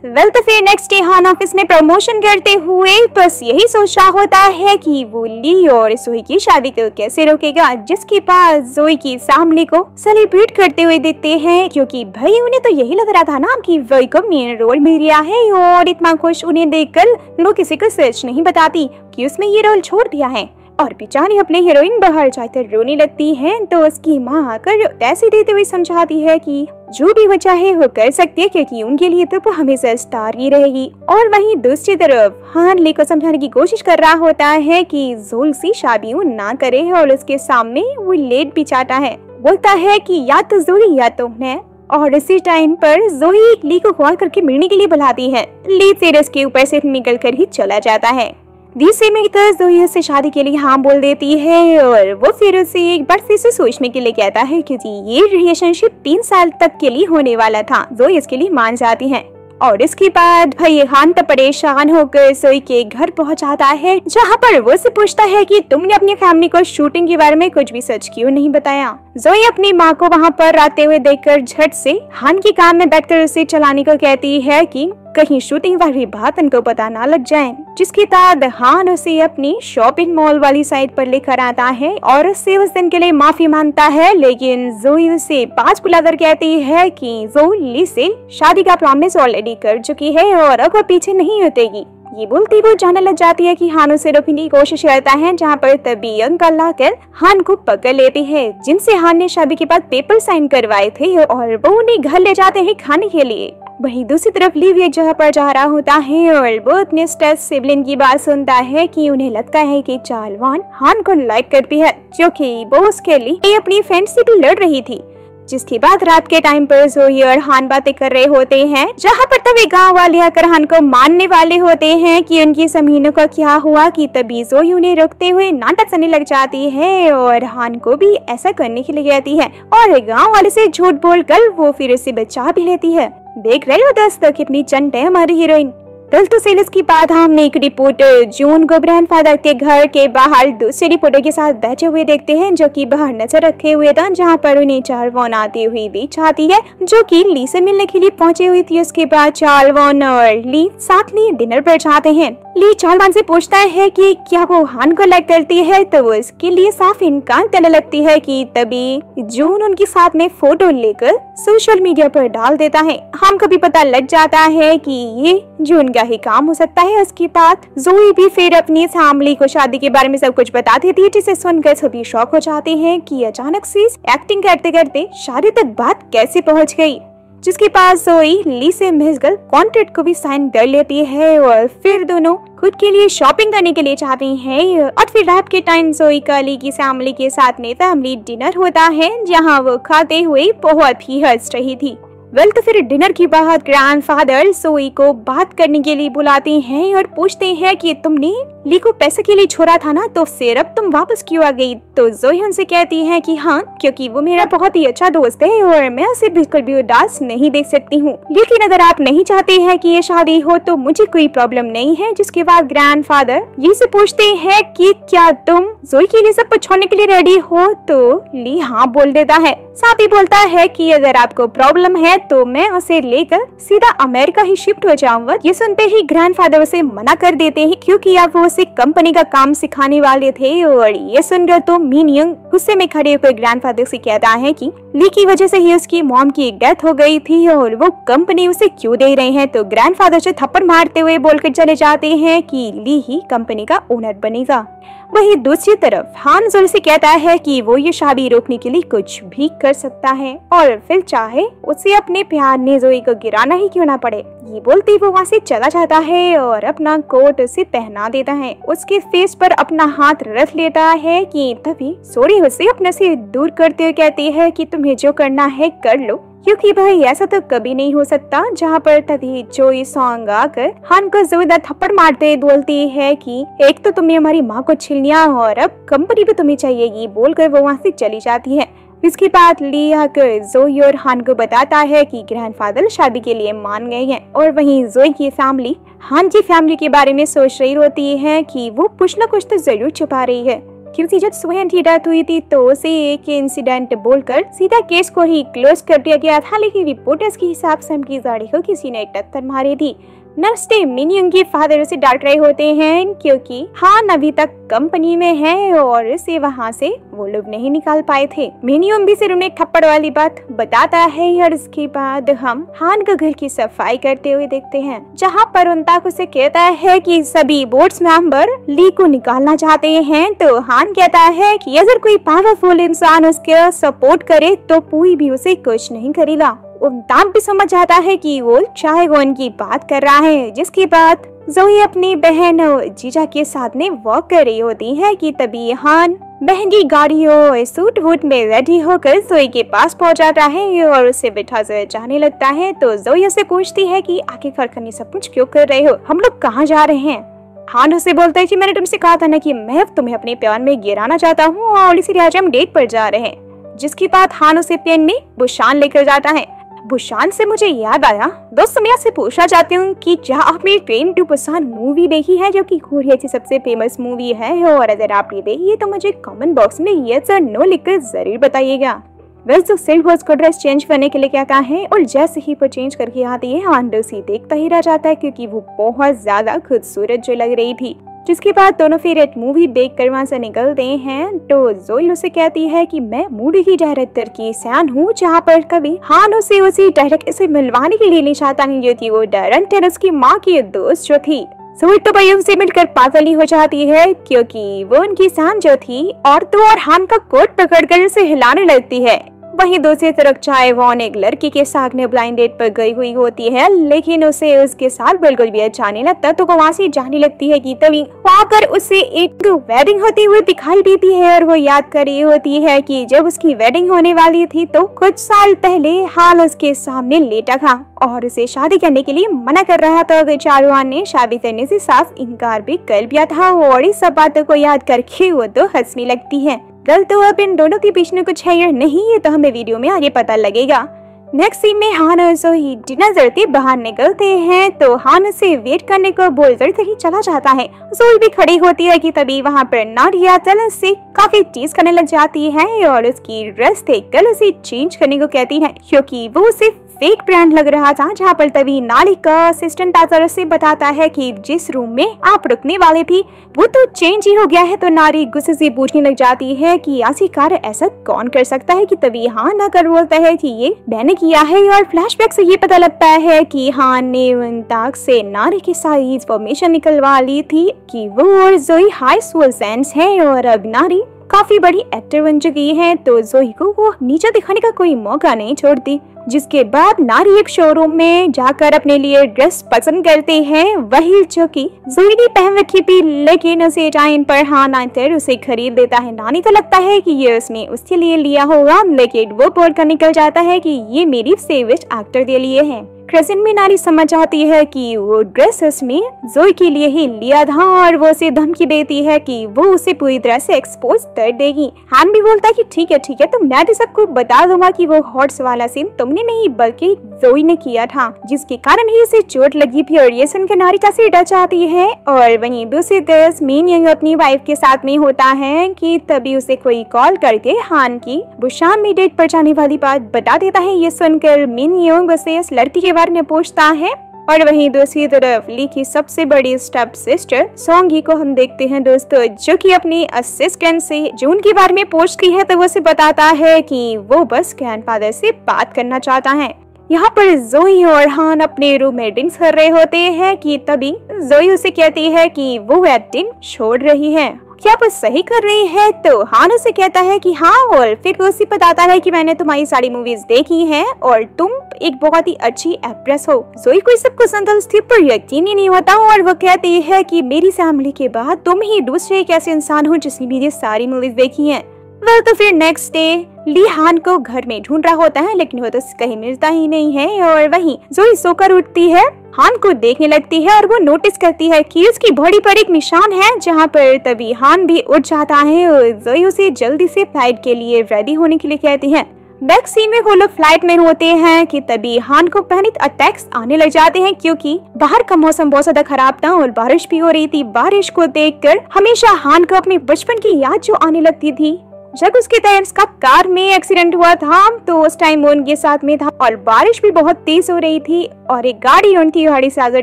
वेल तो फिर नेक्स्ट डे हान ऑफिस में प्रमोशन करते हुए बस यही सोच रहा होता है कि वो ली और जोई की शादी को कैसे रोकेगा, जिसके पास जोई की फैमिली को सेलिब्रेट करते हुए देखते हैं, क्योंकि भाई उन्हें तो यही लग रहा था ना कि जोई को मेन रोल मिल गया है और इतना खुश उन्हें देखकर वो किसी को सच नहीं बताती कि उसने ये रोल छोड़ दिया है। और बेचारी अपने हीरोइन बाहर जाकर रोने लगती है, तो उसकी माँ आकर पैसे देते हुए समझाती है कि जो भी वो चाहे वो कर सकती है, क्योंकि उनके लिए तो वो हमेशा स्टार ही रहेगी। और वहीं दूसरी तरफ हान ली को समझाने की कोशिश कर रहा होता है कि जोई से शादी ना करे और उसके सामने वो लेट भी चाहता है। बोलता है कि या तो जोई या तो मैं। और इसी टाइम पर जोई ली को कॉल करके मिलने के लिए बुलाती है। ली सीरियस के ऊपर से निकल कर ही चला जाता है। दूसरे में जोई से शादी के लिए हाँ बोल देती है और वो फिर उसे एक बार फिर से सोचने के लिए कहता है, क्योंकि ये रिलेशनशिप 3 साल तक के लिए होने वाला था। जोई इसके लिए मान जाती है और इसके बाद भाई हान तो परेशान होकर जोई के घर पहुंच जाता है, जहाँ पर वो से पूछता है कि तुमने अपनी फैमिली को शूटिंग के बारे में कुछ भी सच क्यों नहीं बताया। जोई अपनी माँ को वहाँ पर आते हुए देखकर झट से हान की कार में बैठकर उसे चलाने को कहती है कि कहीं शूटिंग वाली बात उनको पता ना लग जाए। जिसके बाद हान उसे अपनी शॉपिंग मॉल वाली साइट पर लेकर आता है और उससे उस दिन के लिए माफी मांगता है, लेकिन जोई उसे पास बुलाकर कहती है कि जोई ली से शादी का प्रॉमिस ऑलरेडी कर चुकी है और अब वो पीछे नहीं हटेगी। ये बोलती वो जाने लग जाती है कि हान उसे रोकने की कोशिश करता है, जहाँ पर तभी अंकल आकर हान को पकड़ लेते हैं, जिनसे हान ने शादी के बाद पेपर साइन करवाए थे और वो उन्हें घर ले जाते हैं खाने के लिए। वहीं दूसरी तरफ लीव एक जगह पर जा रहा होता है और वो अपने स्टेट सिबलिंग की बात सुनता है कि उन्हें लगता है कि चालवान हान को लाइक करती है, क्योंकि वो उसके लिए अपनी फ्रेंड से भी लड़ रही थी। जिसके बाद रात के टाइम पर जोई और हान बातें कर रहे होते हैं, जहाँ पर तभी गांव वाले आकर हान को मानने वाले होते हैं कि उनकी जमीनों का क्या हुआ, कि तभी जोई उन्हें रोकते हुए नाटक करने लग जाती है और हान को भी ऐसा करने के लिए कहती है और गाँव वाले से झूठ बोलकर वो फिर उसे बचा भी लेती है। देख रहे हो दोस्तों कितनी चंट है हमारी हीरोइन। तो सेल्स की बात हमने एक रिपोर्टर जून को ग्रैंडफादर के घर के बाहर दूसरे रिपोर्टर के साथ बैठे हुए देखते हैं, जो कि बाहर नजर रखे हुए था, जहां पर उन्हें चार्लवॉन आती हुई भी चाहती है, जो कि ली से मिलने के लिए पहुंचे हुई थी। उसके बाद चार्लवॉन और ली साथ लिए डिनर पर जाते हैं। ली चार्लवॉन से पूछता है कि क्या वो हान को लाइक करती है, तो वो इसके लिए साफ इनकार करने लगती है कि तभी जून उनके साथ में फोटो लेकर सोशल मीडिया पर डाल देता है। हम को भी पता लग जाता है कि ये जून का ही काम हो सकता है। उसके बाद जोई भी फिर अपनी फैमिली को शादी के बारे में सब कुछ बता देती है, जिसे सुनकर सभी शॉक हो जाते हैं कि अचानक से एक्टिंग करते करते शादी तक बात कैसे पहुंच गई। जिसके पास जोई ली से मिलकर कॉन्ट्रैक्ट को भी साइन कर लेती है और फिर दोनों खुद के लिए शॉपिंग करने के लिए जाती हैं। और फिर रात के टाइम जोई का ली की फैमिली के साथ में फैमिली डिनर होता है, जहां वो खाते हुए बहुत ही हंस रही थी। तो फिर डिनर के बाद ग्रैंडफादर जोई को बात करने के लिए बुलाते हैं और पूछते हैं कि तुमने ली को पैसे के लिए छोड़ा था ना, तो फिर अब तुम वापस क्यों आ गई। तो जोई उनसे कहती है कि हाँ, क्योंकि वो मेरा बहुत ही अच्छा दोस्त है और मैं उसे बिल्कुल भी उदास नहीं देख सकती हूँ, लेकिन अगर आप नहीं चाहते हैं कि ये शादी हो तो मुझे कोई प्रॉब्लम नहीं है। जिसके बाद ग्रैंडफादर ये से पूछते हैं कि क्या तुम जोई के लिए सब कुछ छोड़ने के लिए रेडी हो, तो ली हाँ बोल देता है। साथ ही बोलता है कि अगर आपको प्रॉब्लम है तो मैं उसे लेकर सीधा अमेरिका ही शिफ्ट हो जाऊंगा। ये सुनते ही ग्रैंडफादर उसे मना कर देते हैं, क्योंकि अब वो उसे कंपनी का काम सिखाने वाले थे। और ये सुनकर तो मिन यंग गुस्से में खड़े होकर ग्रैंडफादर से कहता है कि ली की वजह से ही उसकी मॉम की डेथ हो गई थी और वो कंपनी उसे क्यों दे रहे हैं। तो ग्रैंडफादर से थप्पड़ मारते हुए बोलकर चले जाते हैं कि ली ही कंपनी का ओनर बनेगा। वही दूसरी तरफ हान जोई से कहता है कि वो ये शादी रोकने के लिए कुछ भी कर सकता है और फिर चाहे उसे अपने प्यार ने जोई को गिराना ही क्यों ना पड़े। ये बोलते वो वहाँ से चला जाता है और अपना कोट उसे पहना देता है। उसके फेस पर अपना हाथ रख लेता है कि तभी जोई उसे अपने से दूर करते हुए कहती है कि तुम्हें जो करना है कर लो, क्योंकि भाई ऐसा तो कभी नहीं हो सकता। जहाँ पर तभी जोई सॉन्ग आकर हान को जोरदार थप्पड़ मारते बोलती है कि एक तो तुमने हमारी माँ को छीन लिया और अब कंपनी भी तुम्हें चाहिएगी, बोलकर वो वहाँ से चली जाती है। इसके बाद ली आकर जोई और हान को बताता है कि ग्रैंडफादर शादी के लिए मान गए हैं। और वहीं जोई की फैमिली हान की फैमिली के बारे में सोच रही होती है कि वो कुछ न कुछ तो जरूर छुपा रही है, क्योंकि जब सोहन की डेथ हुई थी तो उसे एक इंसिडेंट बोलकर सीधा केस को ही क्लोज कर दिया गया था, लेकिन रिपोर्टर्स के हिसाब से उनकी गाड़ी को किसी ने टक्कर मारी थी। नर्सडे मिन यंग के फादर उसे डांट रहे होते हैं, क्योंकि हान अभी तक कंपनी में है और इसे वहाँ से वो लोग नहीं निकाल पाए थे। मिन यंग भी सिर्फ उन्हें थप्पड़ वाली बात बताता है। और इसके बाद हम हान का घर की सफाई करते हुए देखते हैं, जहाँ पर उनताक उसे कहता है कि सभी बोर्ड मेंबर ली को निकालना चाहते हैं। तो हान कहता है कि अगर कोई पावरफुल इंसान उसके सपोर्ट करे तो कोई भी उसे कुछ नहीं करेगा। उनताक भी समझ जाता है कि वो चाहे वो उनकी बात कर रहा है। जिसके बाद जोई अपनी बहन जीजा के साथ में वॉक कर रही होती है कि तभी हान बहन की गाड़ी और सूट वूट में रेडी होकर जोई के पास पहुंच जाता है और उसे बिठा कर जाने लगता है। तो जोई उसे पूछती है कि आखिरकार करने सब कुछ क्यों कर रहे हो, हम लोग कहाँ जा रहे हैं। हान उसे बोलता है कि मैंने तुमसे कहा था ना कि मैं तुम्हें अपने प्यार में गिराना चाहता हूँ और इसीलिए आज हम डेट पर जा रहे हैं। जिसके बाद हान उसे प्लेन में बुसान लेकर जाता है। बुसान से मुझे याद आया, दोस्तों मैं आपसे पूछना चाहती हूँ कि क्या आपने ट्रेन टू बुसान मूवी देखी है, जो कि कोरिया की सबसे फेमस मूवी है। और अगर आपने देखी है तो मुझे कमेंट बॉक्स में यस और नो लिखकर जरूर बताइएगा। वैसे सिल्क उसको ड्रेस चेंज करने के लिए कहता है और जैसे ही वो चेंज करके आती है हान उसे देखता ही रह जाता है, क्योंकि वो बहुत ज्यादा खूबसूरत जो लग रही थी। जिसके बाद दोनों फिर एक मूवी देख कर वहाँ से निकलते हैं। तो जोई उसे कहती है कि मैं मूवी की डायरेक्टर की फैन हूँ, जहाँ पर कभी हान उसे उसी डायरेक्टर से मिलवाने के लिए ले जाता है, जो थी वो डायरेक्टर उसकी माँ की दोस्त जो थी। जोई तो भाई उनसे मिलकर पागल ही हो जाती है, क्योंकि वो उनकी फैन जो थी और तो और हान का कोट पकड़कर उसे हिलाने लगती है। वहीं दूसरी तरफ चायवॉन एक लड़की के साथ में ब्लाइंड डेट पर गई हुई होती है, लेकिन उसे उसके साथ बिल्कुल भी अच्छा नहीं लगता, तो वो वहाँ से जाने लगती है कि तभी वहाँ पर उसे एक वेडिंग होती हुई दिखाई देती है और वो याद कर रही होती है कि जब उसकी वेडिंग होने वाली थी तो कुछ साल पहले हाल उसके सामने लेटा था और उसे शादी करने के लिए मना कर रहा था। तो चायवॉन ने शादी करने से साफ इनकार भी कर दिया था और इस सब बातों को याद करके वो तो हंसने लगती है। गल तो अब इन दोनों के बीच में कुछ है या नहीं, ये तो हमें वीडियो में आगे पता लगेगा। नेक्स्ट सीन में हान और जोई डिनर करते बाहर निकलते हैं, तो हान उसे वेट करने को बोलकर ही चला जाता है। जोई भी खड़ी होती है कि तभी वहाँ पर नाडिया तलन से काफी टीज करने लग जाती है और उसकी ड्रेस देखकर उसे चेंज करने को कहती है, क्योंकि वो उसे फेक ब्रांड लग रहा था। जहाँ पर तभी नारी का असिस्टेंट आकर उसे बताता है कि जिस रूम में आप रुकने वाले थी वो तो चेंज ही हो गया है। तो नारी गुस्से से पूछने लग जाती है कि आखिरकार ऐसा कौन कर सकता है, कि तभी हान आकर बोलता है कि ये मैंने किया है। और फ्लैशबैक से ये पता लगता है कि हान ने वंताक से नारी की सारी इंफॉर्मेशन निकलवा ली थी कि वो और जोई हाई स्कूल फ्रेंड्स हैं और अब नारी काफी बड़ी एक्टर बन चुकी है, तो जोई को वो नीचे दिखाने का कोई मौका नहीं छोड़ती। जिसके बाद नारी एक शोरूम में जाकर अपने लिए ड्रेस पसंद करते हैं, वही जो कि जोई ने पहन रखी थी, लेकिन उसे टाइम पर हान आकर उसे खरीद देता है। नानी को लगता है कि ये उसने उसके लिए लिया होगा, लेकिन वो बोल कर निकल जाता है कि ये मेरी फेवरेट एक्टर के लिए है। क्रेसेंट में नारी समझ जाती है कि वो ड्रेस उसने जोई के लिए ही लिया था और वो उसे धमकी देती है कि वो उसे पूरी तरह से एक्सपोज कर देगी। हान भी बोलता है कि ठीक है तो मैं तो सबको बता दूंगा कि वो हॉट्स वाला सीन तुमने नहीं बल्कि जोई ने किया था, जिसके कारण ही उसे चोट लगी थी। और ये सुनकर नारी काफी डर जाती है। और वहीं दूसरी तरफ मीन यंग अपनी वाइफ के साथ में होता है कि तभी उसे कोई कॉल करके हान की वो शाम में डेट पर जाने वाली बात बता देता है। ये सुनकर मीन यंग उसे इस लड़की के बारे में पूछता है। और वहीं दूसरी तरफ ली की सबसे बड़ी स्टेप सिस्टर सोंगी को हम देखते हैं दोस्तों, जो कि अपनी असिस्टेंट से जो उनके बारे में पूछती है, तो वो उसे बताता है कि वो बस ग्रैंडफादर से बात करना चाहता है। यहाँ पर जोई और हान अपने रूम में ड्रिंक्स कर रहे होते हैं कि तभी जोई उसे कहती है कि वो एक्टिंग छोड़ रही है, क्या वो सही कर रही है। तो हान उसे कहता है कि हाँ, और फिर वो उसे बताता है कि मैंने तुम्हारी सारी मूवीज देखी हैं और तुम एक बहुत ही अच्छी एक्ट्रेस हो। जोई को सब कुछ संतुष्टि पर यकीन ही नहीं होता और वो कहती है कि मेरी फैमिली के बाद तुम ही दूसरे एक ऐसे इंसान हो जिसने मेरी सारी मूवीज देखी हैं। वेल तो फिर नेक्स्ट डे ली हान को घर में ढूंढ रहा होता है, लेकिन वो तो कहीं मिलता ही नहीं है। और वहीं जोई सोकर उठती है, हान को देखने लगती है और वो नोटिस करती है कि उसकी बॉडी पर एक निशान है। जहाँ पर तभी हान भी उठ जाता है और जोई उसे जल्दी से फ्लाइट के लिए रेडी होने के लिए कहती है। बैक सीन में वो लोग फ्लाइट में होते हैं कि तभी हान को पैनिक अटैक्स आने लग जाते हैं, क्योंकि बाहर का मौसम बहुत ज्यादा खराब था और बारिश भी हो रही थी। बारिश को देखकर हमेशा हान को अपने बचपन की याद जो आने लगती थी, जब उसके पेरेंट्स का कार में एक्सीडेंट हुआ था, तो उस टाइम वो उनके साथ में था और बारिश भी बहुत तेज हो रही थी और एक गाड़ी उनकी गाड़ी से आगे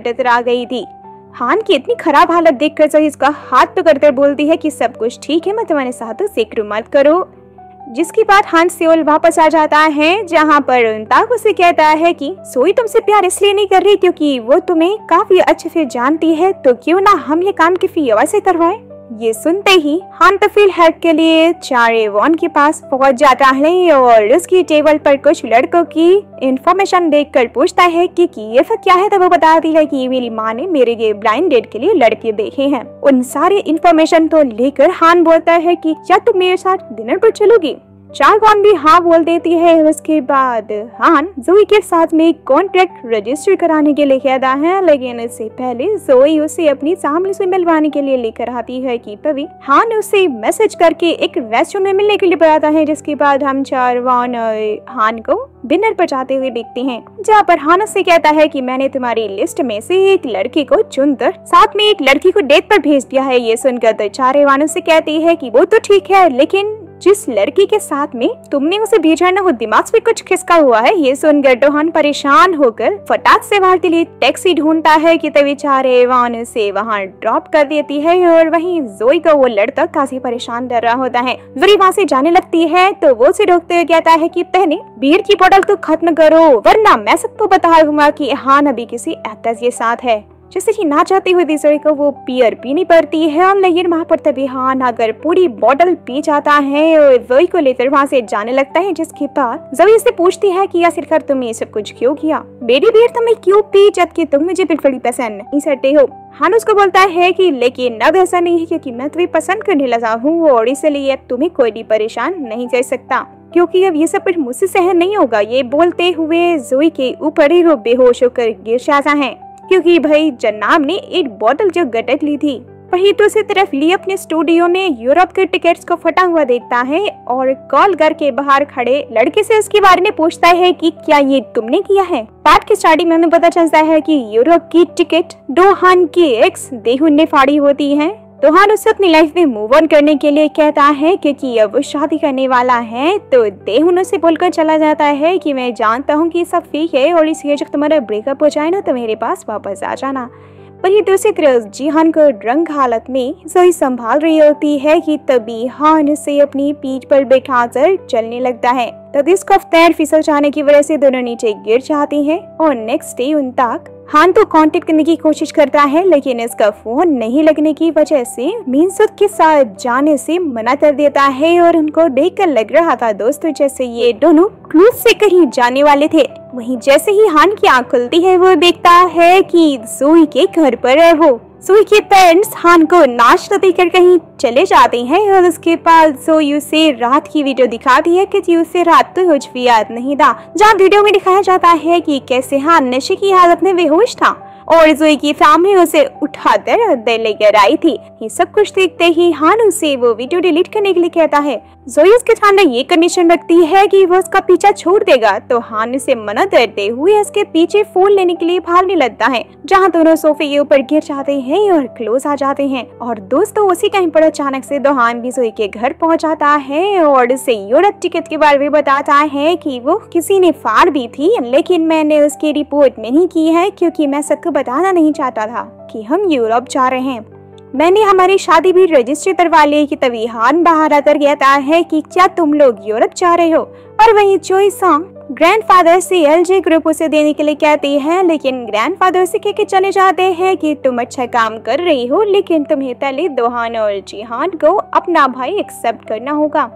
टकरा गई थी। हान की इतनी खराब हालत देखकर जोई इसका हाथ पकड़कर बोलती है कि सब कुछ ठीक है, मैं तुम्हारे साथ हूं, फिक्र मत करो। जिसके बाद हान सेओल वापस आ जाता है, जहाँ पर उनताक उसे कहता है कि जोई तुमसे प्यार इसलिए नहीं कर रही क्योंकि वो तुम्हें काफी अच्छे से जानती है, तो क्यों ना हम ये काम किसी और से करवाएं। ये सुनते ही हान तो फिर हेल्प के लिए चायवॉन के पास पहुंच जाता है और उसकी टेबल पर कुछ लड़कों की इंफॉर्मेशन देखकर पूछता है कि ये सब क्या है। तो वो बताती है कि मेरी माँ ने मेरे लिए ब्लाइंड डेट के लिए लड़के देखे हैं। उन सारे इंफॉर्मेशन तो लेकर हान बोलता है कि क्या तुम मेरे साथ डिनर पर चलोगी। चायवॉन भी हाँ बोल देती है। उसके बाद हान जोई के साथ में कॉन्ट्रैक्ट रजिस्टर कराने के लिए कहता है, लेकिन इससे पहले जोई उसे अपनी फैमिली से मिलवाने के लिए लेकर आती है कि तभी हान उसे मैसेज करके एक रेस्टोरेंट में मिलने के लिए बुलाता है। जिसके बाद हम चायवॉन हान को डिनर पर जाते हुए देखते हैं, जहाँ पर हान से कहता है कि मैंने तुम्हारी लिस्ट में से एक लड़की को चुनकर साथ में एक लड़की को डेट पर भेज दिया है। ये सुनकर चायवॉन से कहती है कि वो तो ठीक है, लेकिन जिस लड़की के साथ में तुमने उसे भेजा ना, वो दिमाग से कुछ खिसका हुआ है। ये सुनकर हान परेशान होकर फटाक से बाहर के लिए टैक्सी ढूंढता है कि तभी चायवॉन से वहाँ ड्रॉप कर देती है। और वहीं जोई को वो लड़का काफी परेशान कर रहा होता है। जोई वहाँ से जाने लगती है तो वो उसे रोकते हुए कहता है कि पहले बीयर की बोतल तो खत्म करो, वरना मैं सबको बता दूंगा कि हान अभी किसी एक्टर के साथ है। जैसे कि ना चाहते हुए जोई को वो बियर पीनी पड़ती है। लेकिन वहाँ पर तभी हान आकर पूरी बोतल पी जाता है और जोई को लेकर वहाँ से जाने लगता है, जिसके बाद जोई से पूछती है कि आखिरकार तुमने ये सब कुछ क्यों किया, मेरी बियर तुम्हें क्यों पी जबकि तुम मुझे बिल्कुल पसंद नहीं करते हो। हान उसको बोलता है कि लेकिन अब ऐसा नहीं है क्योंकि मैं तुम्हें पसंद करने लगा हूँ और इसलिए अब तुम्हें कोई भी परेशान नहीं कर सकता, क्योंकि अब ये सब कुछ मुझसे सहन नहीं होगा। ये बोलते हुए जोई के ऊपर ही वो बेहोश होकर गिर जाता है, क्योंकि भाई जनाब ने एक बोतल जो गटक ली थी। वही दूसरी तरफ ली अपने स्टूडियो में यूरोप के टिकट्स को फटा हुआ देखता है और कॉल घर के बाहर खड़े लड़के से उसके बारे में पूछता है कि क्या ये तुमने किया है। पार्ट की स्टार्टिंग में हमें पता चलता है कि यूरोप की टिकट दोहान की एक्स देहुन ने फाड़ी होती है। दोहान उससे अपनी लाइफ में मूव ऑन करने के लिए कहता है क्योंकि अब वो शादी करने वाला है। तो देहुन उसे बोलकर चला जाता है कि मैं जानता हूँ कि सब फेक है और इसलिए जब तुम्हारा ब्रेकअप हो जाए ना तो मेरे पास वापस आ जाना। वही दूसरी तरफ जीहान को ड्रंक हालत में जोई संभाल रही होती है कि तभी हान उसे अपनी पीठ पर बैठाकर चलने लगता है। तभी उसका पैर फिसल जाने की वजह से दोनों नीचे गिर जाते हैं और नेक्स्ट डे उन तक हान तो कांटेक्ट करने की कोशिश करता है, लेकिन इसका फोन नहीं लगने की वजह से मिनसुक के साथ जाने से मना कर देता है और उनको देखकर लग रहा था दोस्तों जैसे ये दोनों क्रूज से कहीं जाने वाले थे। वहीं जैसे ही हान की आंख खुलती है वो देखता है कि जोई के घर पर है। वो जोई के पेरेंट्स हान को नाश्ता देकर कहीं चले जाते हैं और उसके बाद जोई उसे रात की वीडियो दिखाती है कि उसे रात तो कुछ भी याद नहीं था, जहाँ वीडियो में दिखाया जाता है कि कैसे हान नशे की हालत में बेहोश था और जोई की फैमिली उसे उठाकर अंदर लेकर आई थी। ये सब कुछ देखते ही हान उसे वो वीडियो डिलीट करने के लिए कहता है। जोई उसके सामने ये कंडीशन रखती है कि वो उसका पीछा छोड़ देगा, तो हान उसे मना करते हुए उसके पीछे फोन लेने के लिए भागने लगता है, जहाँ दोनों सोफे के ऊपर गिर जाते हैं और क्लोज आ जाते हैं। और दोस्तों उसी टाइम पर अचानक से दोहान भी जोई के घर पहुंच जाता है और उसे यूरोप टिकट के बारे में बताता है कि वो किसी ने फाड़ दी थी, लेकिन मैंने उसकी रिपोर्ट नहीं की है क्योंकि मैं सबको बताना नहीं चाहता था कि हम यूरोप जा रहे हैं। मैंने हमारी शादी भी रजिस्टर करवा ली कि तभी हान बाहर आकर कहता है कि क्या तुम लोग यूरोप जा रहे हो। और वहीं चोई सॉन्ग ग्रैंडफादर से एलजे ग्रुप उसे देने के लिए कहती है, लेकिन ग्रैंडफादर से कह के चले जाते हैं कि तुम अच्छा काम कर रही हो, लेकिन तुम्हें पहले दोहान और जीहान को अपना भाई एक्सेप्ट करना होगा।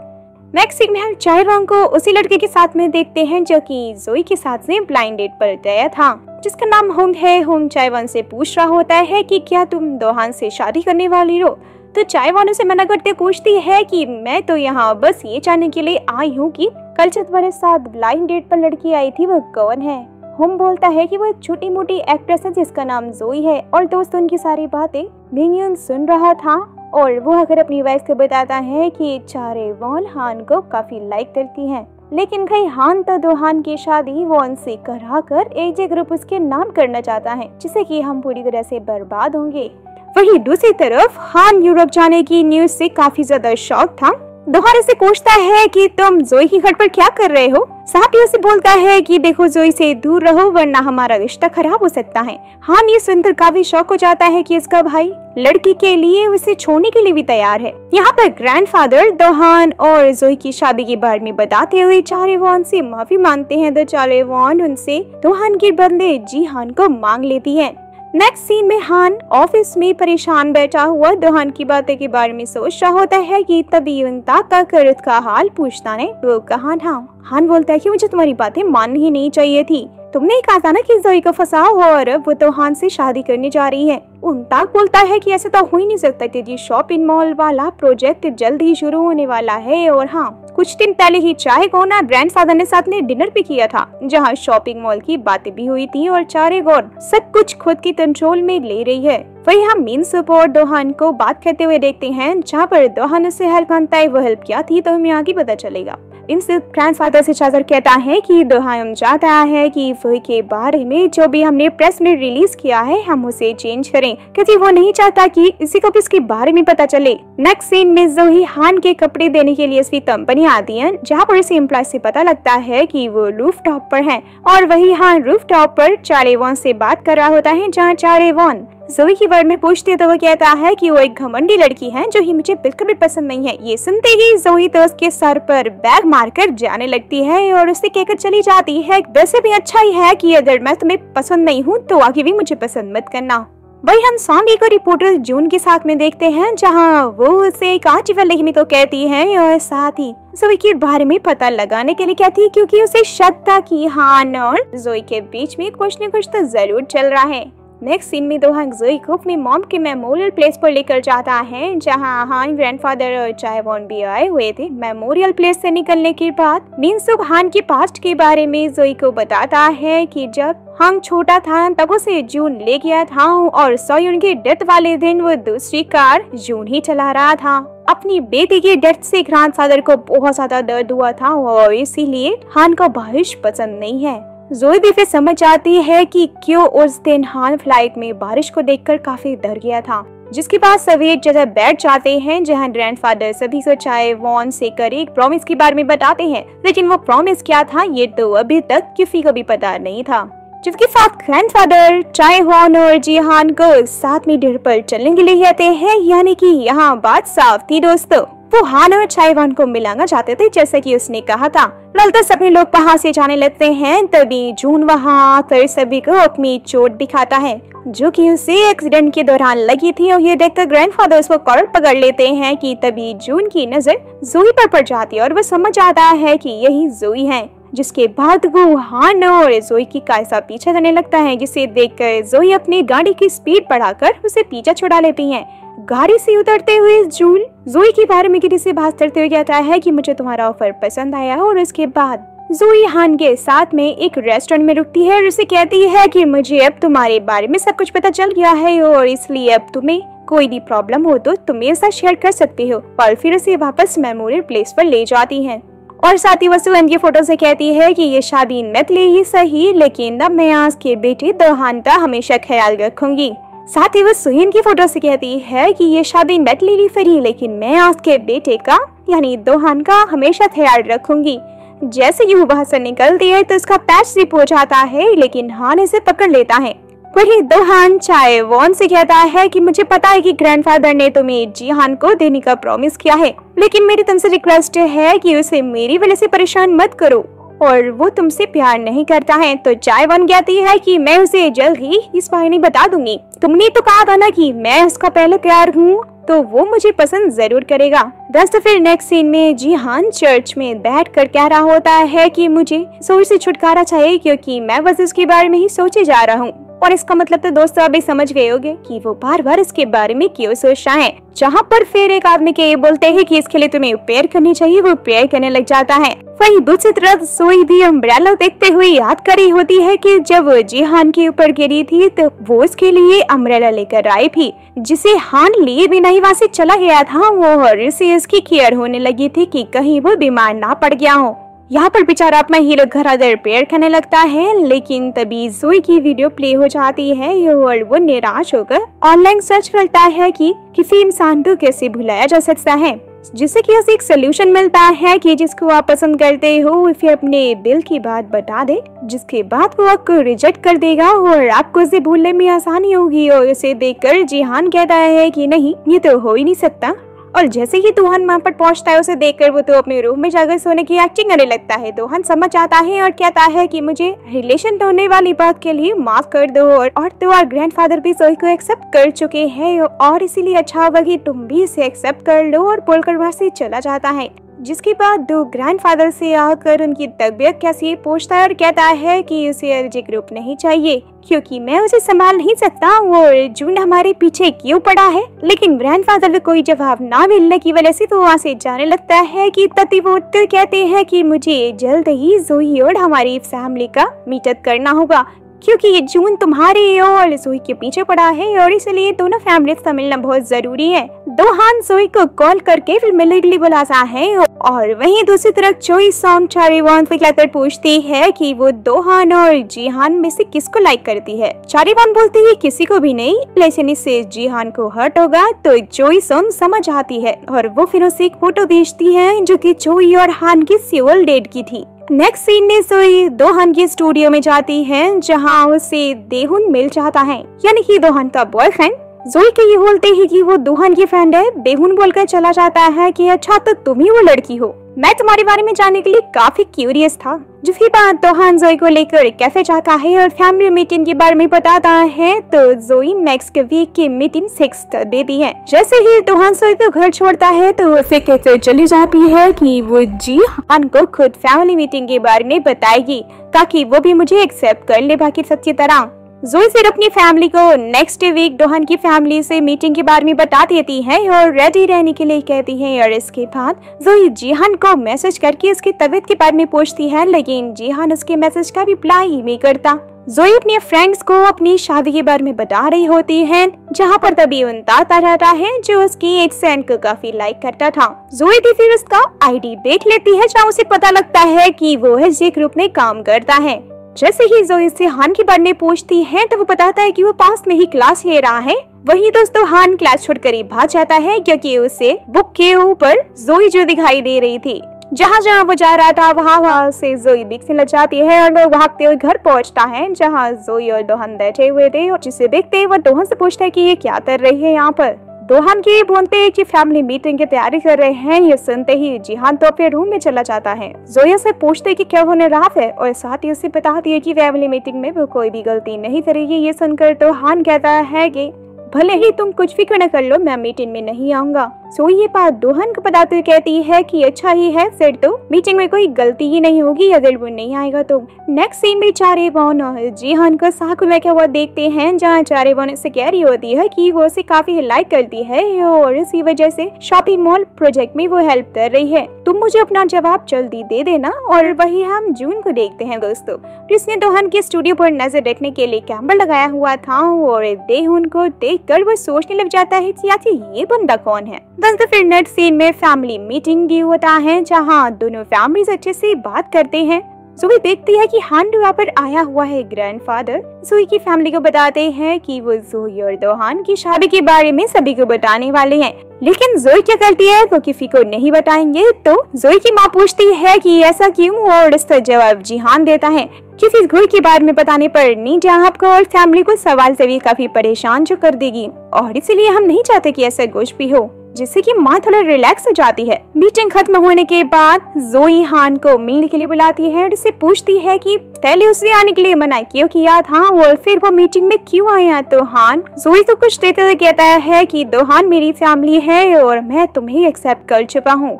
नेक्स्ट सीन में हम चायवांग को उसी लड़के के साथ में देखते हैं जो कि जोई के साथ से ब्लाइंड डेट पर गया था, जिसका नाम होंग है। होंग चायवांग से पूछ रहा होता है कि क्या तुम दोहान से शादी करने वाली हो। तो चायवान उसे मना करते पूछती है कि मैं तो यहाँ बस ये जानने के लिए आई हूँ कि कल जब तुम्हारे साथ ब्लाइंड डेट पर लड़की आई थी वो कौन है। होंग बोलता है कि वो छोटी मोटी एक्ट्रेस है जिसका नाम जोई है। और दोस्त उनकी सारी बातें मिंगयुन सुन रहा था और वो अगर अपनी वाइफ को बताता है कि चारेवॉन हान को काफी लाइक करती हैं, लेकिन कहीं हान तो दोहान की शादी वॉन से करा कर एजे ग्रुप उसके नाम करना चाहता है, जिससे कि हम पूरी तरह से बर्बाद होंगे। वहीं दूसरी तरफ हान यूरोप जाने की न्यूज से काफी ज्यादा शॉक था। दोहान से पूछता है कि तुम जोई के घर पर क्या कर रहे हो। साथ ही उसे बोलता है कि देखो जोई से दूर रहो वरना हमारा रिश्ता खराब हो सकता है। हान ये सुनकर काफी शौक हो जाता है कि इसका भाई लड़की के लिए उसे छोड़ने के लिए भी तैयार है। यहाँ पर ग्रैंडफादर दोहान और जोई की शादी के बारे में बताते हुए चारेवॉन से माफी मांगते हैं। तो चारेवॉन उनसे दोहान के बदले जीहान को मांग लेती है। नेक्स्ट सीन में हान ऑफिस में परेशान बैठा हुआ दोहान की बातें के बारे में सोच रहा होता है कि तभी उनता का कर उसका हाल पूछता है वो कहाँ था। हान बोलता है कि मुझे तुम्हारी बातें माननी ही नहीं चाहिए थी, तुमने ही कहा था ना कि जोई को फंसाओ और वो दोहान से शादी करने जा रही है। उनताक बोलता है कि ऐसा तो हो ही नहीं सकता क्योंकि शॉपिंग मॉल वाला प्रोजेक्ट जल्द ही शुरू होने वाला है। और हाँ, कुछ दिन पहले ही चारेगॉन ग्रैंडफादर ने साथ में डिनर भी किया था जहाँ शॉपिंग मॉल की बातें भी हुई थी और चारेगॉन सब कुछ खुद की कंट्रोल में ले रही है। वही हम मिनसुक और दोहान को बात करते हुए देखते हैं, जहाँ पर दोहान उससे हेल्प मांगता है। वो हेल्प क्या थी तो हमें आगे पता चलेगा। इनसे ग्रैंडफादर से चादर कहता है कि दोहान चाहता है कि वही के बारे में जो भी हमने प्रेस में रिलीज किया है हम उसे चेंज करें क्योंकि वो नहीं चाहता कि किसी को भी इसके बारे में पता चले। नेक्स्ट सीन में जोही हान के कपड़े देने के लिए उसकी कंपनी आती है, जहाँ पर इसे एम्प्लॉय से पता लगता है कि वो रूफ टॉप पर है। और वही हान रूफ टॉप पर चारेवॉन से बात कर रहा होता है, जहाँ चारेवॉन जोई के बारे में पूछती है तो वो कहता है कि वो एक घमंडी लड़की है जो ही मुझे बिल्कुल भी पसंद नहीं है। ये सुनते ही जोई तो उसके सर पर बैग मारकर जाने लगती है और उससे कहकर चली जाती है, वैसे भी अच्छा ही है कि अगर मैं तुम्हें पसंद नहीं हूँ तो आगे भी मुझे पसंद मत करना। वही हम सॉन्गी को रिपोर्टर जून के साथ में देखते हैं, जहां वो उसे एक आजीवन लिखने को कहती है और साथ ही जोई के बारे में पता लगाने के लिए कहती है, क्योंकि उसे शक था कि हान और जोई के बीच में कुछ न कुछ तो जरूर चल रहा है। नेक्स्ट सीन में दोहान जोई को अपनी मॉम के मेमोरियल प्लेस पर लेकर जाता है, जहां हान ग्रैंडफादर और चायवॉन भी आए हुए थे। मेमोरियल प्लेस से निकलने के बाद मिनसुक हान के पास्ट के बारे में जोई को बताता है कि जब हान छोटा था तब उसे जून ले गया था और सोयुन के डेथ वाले दिन वो दूसरी कार जून ही चला रहा था। अपनी बेटी की डेथ से ग्रैंडफादर को बहुत ज्यादा दर्द हुआ था और इसीलिए हान को बारिश पसंद नहीं है। जोई भी फिर समझ आती है कि क्यों उस दिन हान फ्लाइट में बारिश को देखकर काफी डर गया था। जिसके बाद सभी एक जगह बैठ जाते हैं, जहां ग्रैंडफादर सभी को चायवॉन से करे एक प्रॉमिस के बारे में बताते हैं, लेकिन वो प्रॉमिस क्या था ये तो अभी तक किसी को भी पता नहीं था। जिसके साथ ग्रैंडफादर चायवॉन और जीहान को साथ में डिनर पर चलने के लिए कहते हैं, यानी कि यहाँ बात साफ थी दोस्तों। वो हान और चायवॉन को मिलाना चाहते थे, जैसे कि उसने कहा था। ललता सभी लोग वहाँ से जाने लगते हैं, तभी जून वहाँ आकर सभी को अपनी चोट दिखाता है, जो कि उसे एक्सीडेंट के दौरान लगी थी। और ये देखकर ग्रैंडफादर उसको कॉलर पकड़ लेते हैं कि तभी जून की नजर जोई पर पड़ जाती है और वो समझ आता है कि यही जोई है। जिसके बाद वो हान और जोई की कायसा पीछा करने लगता है, जिसे देखकर जोई अपनी गाड़ी की स्पीड बढ़ाकर उसे पीछा छुड़ा लेती है। गाड़ी से उतरते हुए जून जोई के बारे में किसी से बात करते हुए कहता है कि मुझे तुम्हारा ऑफर पसंद आया। और उसके बाद जोई हान के साथ में एक रेस्टोरेंट में रुकती है और उसे कहती है कि मुझे अब तुम्हारे बारे में सब कुछ पता चल गया है और इसलिए अब तुम्हें कोई भी प्रॉब्लम हो तो तुम मेरे साथ शेयर कर सकती हो। और फिर उसे वापस मेमोरियल प्लेस पर ले जाती है और साथ ही वसु की फोटो से कहती है कि ये शादी नकली ही सही, लेकिन अब मैं आज के बेटे दोहान का हमेशा ख्याल रखूंगी। साथ ही वो सुहिन की फोटो से कहती है कि ये शादी नकली नहीं सही, लेकिन मैं आज के बेटे का यानी दोहान का हमेशा ख्याल रखूंगी। जैसे ही वो वहाँ से निकलती है तो उसका पैर स्लिप हो जाता है, लेकिन हान इसे पकड़ लेता है। वही दोहान चायवॉन से कहता है कि मुझे पता है कि ग्रैंडफादर ने तुम्हें जीहान को देने का प्रॉमिस किया है, लेकिन मेरी तुमसे रिक्वेस्ट है कि उसे मेरी वजह से परेशान मत करो और वो तुमसे प्यार नहीं करता है। तो चायवॉन कहती है कि मैं उसे जल्द ही इस बारे में बता दूंगी। तुमने तो कहा था ना कि मैं उसका पहले प्यार हूँ, तो वो मुझे पसंद जरूर करेगा। बस तो फिर नेक्स्ट सीन में जीहान चर्च में बैठकर कह रहा होता है कि मुझे जोई से छुटकारा चाहिए, क्योंकि मैं बस उसके बारे में ही सोचे जा रहा हूँ। और इसका मतलब तो दोस्तों अभी समझ गए होंगे कि वो बार बार इसके बारे में क्यों सोच रहा है। जहाँ पर फिर एक आदमी के ये बोलते हैं कि इसके लिए तुम्हें प्रेयर करनी चाहिए, वो प्रेयर करने लग जाता है। वही दूसरी तरफ जोई भी अम्ब्रेला देखते हुए याद करी होती है कि जब वो जीहान के ऊपर गिरी थी तो वो उसके लिए अम्ब्रेला लेकर आई थी, जिसे हान लिए बिना ही वहाँ से चला गया था। वो और इसे इसकी केयर होने लगी थी कि कहीं वो बीमार ना पड़ गया हो। यहाँ पर बेचारा अपना हीरो घर आकर प्रेयर करने लगता है, लेकिन तभी जोई की वीडियो प्ले हो जाती है और वो निराश होकर ऑनलाइन सर्च करता है कि किसी इंसान को कैसे भुलाया जा सकता है, जिससे कि उसे एक सोल्यूशन मिलता है कि जिसको आप पसंद करते हो उसे अपने दिल की बात बता दे, जिसके बाद वो आपको रिजेक्ट कर देगा और आपको उसे भूलने में आसानी होगी। और उसे देखकर जीहान कहता है कि नहीं, ये तो हो ही नहीं सकता। और जैसे ही दोहान वहाँ पर पहुँचता है, उसे देखकर वो तो अपने रूम में जाकर सोने की एक्टिंग करने लगता है। दोहान समझ आता है और कहता है कि मुझे रिलेशन तोड़ने वाली बात के लिए माफ कर दो, और तुम्हारे ग्रैंडफादर भी जोई को एक्सेप्ट कर चुके हैं और इसीलिए अच्छा होगा कि तुम भी इसे एक्सेप्ट कर लो। और बोलकर वहाँ से चला जाता है। जिसके बाद दो ग्रैंडफादर से आकर उनकी तबीयत कैसी पूछता है और कहता है कि उसे एलर्जी ग्रुप नहीं चाहिए, क्योंकि मैं उसे संभाल नहीं सकता। वो जून हमारे पीछे क्यों पड़ा है। लेकिन ग्रैंडफादर को कोई जवाब ना मिलने की वजह से तो वहाँ से जाने लगता है कि तभी वो कहते हैं कि मुझे जल्द ही जोई और हमारी फैमिली का मीटअप करना होगा, क्योंकि ये जून तुम्हारे और जोई के पीछे पड़ा है और इसलिए दोनों फैमिली से मिलना बहुत जरूरी है। दोहान जोई को कॉल करके फिर मिलने के लिए बुलाता है। और वहीं दूसरी तरफ जोई सॉन्ग चायवॉन से कहकर पूछती है कि वो दोहान और जीहान में से किसको लाइक करती है। चायवॉन बोलती है किसी को भी नहीं, लेकिन इससे जीहान को हर्ट होगा। तो जोई सॉन्ग समझ आती है और वो फिर उसे एक फोटो भेजती है जो कि जोई और हान की सिवल डेट की थी। नेक्स्ट सीन में जोई दोहान के स्टूडियो में जाती है, जहां उसे देहुन मिल जाता है, यानी कि दोहान का बॉयफ्रेंड। जोई के ये बोलते ही कि वो दोहान की फ्रेंड है। देहुन बोलकर चला जाता है कि अच्छा तो तुम ही वो लड़की हो। मैं तुम्हारे बारे में जानने के लिए काफी क्यूरियस था। जिसके बाद दोहान जोई को लेकर कैफे जाता है और फैमिली मीटिंग के बारे में बताता है तो जोई मैक्स के वीक की मीटिंग फिक्स कर देती है। जैसे ही दोहान जोई को घर छोड़ता है तो उसे कहते चली जाती है कि वो जीहान को खुद फैमिली मीटिंग के बारे में बताएगी ताकि वो भी मुझे एक्सेप्ट कर ले बाकी सबकी तरह। जोई फिर अपनी फैमिली को नेक्स्ट वीक दोहान की फैमिली से मीटिंग के बारे में बता देती है और रेडी रहने के लिए कहती है। और इसके बाद जोई जीहान को मैसेज करके उसकी तबीयत के बारे में पूछती है, लेकिन जीहान उसके मैसेज का रिप्लाई ही नहीं करता। जोई अपने फ्रेंड्स को अपनी शादी के बारे में बता रही होती है, जहाँ पर तभी उनतात आ जाता है जो उसकी एज सेंड को काफी लाइक करता था। जोई भी फिर उसका आईडी देख लेती है, जहाँ उसे पता लगता है कि वो एसजे ग्रुप में काम करता है। जैसे ही जोई से हान के बारे में पूछती है तो वो बताता है कि वो पास में ही क्लास ले रहा है। वही दोस्तों हान क्लास छोड़कर ही भाग जाता है क्योंकि उसे बुक के ऊपर जोई जो दिखाई दे रही थी। जहाँ जहाँ वो जा रहा था वहाँ से जोई दिखने लग जाती है और वो भागते हुए घर पहुँचता है जहाँ जोई और दोहान बैठे हुए थे। और जिसे देखते वो दोहान से पूछता है कि ये क्या कर रही है यहाँ पर। दोहान के बोलते हैं कि फैमिली मीटिंग की तैयारी कर रहे हैं। ये सुनते ही जीहान तो अपने रूम में चला जाता है। जोया से पूछते कि क्या होने रहा है और साथ ही उसे बताती है कि फैमिली मीटिंग में वो कोई भी गलती नहीं करेगी। ये सुनकर दोहान कहता है कि भले ही तुम कुछ फिक्र न कर लो, मैं मीटिंग में नहीं आऊंगा। सो ये बात दोहान को बताते हुए कहती है कि अच्छा ही है, फिर तो मीटिंग में कोई गलती ही नहीं होगी अगर वो नहीं आएगा तो। नेक्स्ट सीन में चारेवॉन जीहान को साकु में क्या हुआ देखते हैं, जहाँ चारेवॉन से कह रही होती है कि वो उसे काफी लाइक करती है और इसी वजह से शॉपिंग मॉल प्रोजेक्ट में वो हेल्प कर रही है। तुम मुझे अपना जवाब जल्दी दे देना। और वही हम जून को देखते हैं दोस्तों, जिसने दोहान के स्टूडियो पर नजर रखने के लिए कैमरा लगाया हुआ था और देहुन को देखकर वो सोचने लग जाता है कि आखिर ये बंदा कौन है। दोस्तों फिर नेक्स्ट सीन में फैमिली मीटिंग भी होता है जहाँ दोनों फैमिलीज अच्छे से बात करते हैं। जोई देखती है कि हान यहाँ पर आया हुआ है ग्रैंडफादर। जोई की फैमिली को बताते हैं कि वो जोई और दोहान की शादी के बारे में सभी को बताने वाले हैं, लेकिन जोई क्या करती है वो किसी को नहीं बताएंगे। तो जोई की माँ पूछती है कि ऐसा क्यों, और इसका जवाब जीहान देता है किसी घर के बारे में बताने पर नीजा आपको और फैमिली को सवाल से भी काफी परेशान जो कर देगी, और इसीलिए हम नहीं चाहते कि ऐसा कुछ भी हो, जिससे कि माँ थोड़ा रिलैक्स हो जाती है। मीटिंग खत्म होने के बाद जोई हान को मिलने के लिए बुलाती है और उससे पूछती है कि पहले उसे आने के लिए मना क्यों किया था और फिर वो मीटिंग में क्यों आया। तो हान जोई तो कुछ देते हुए कहता है कि दोहान मेरी फैमिली है और मैं तुम्हें एक्सेप्ट कर चुका हूँ,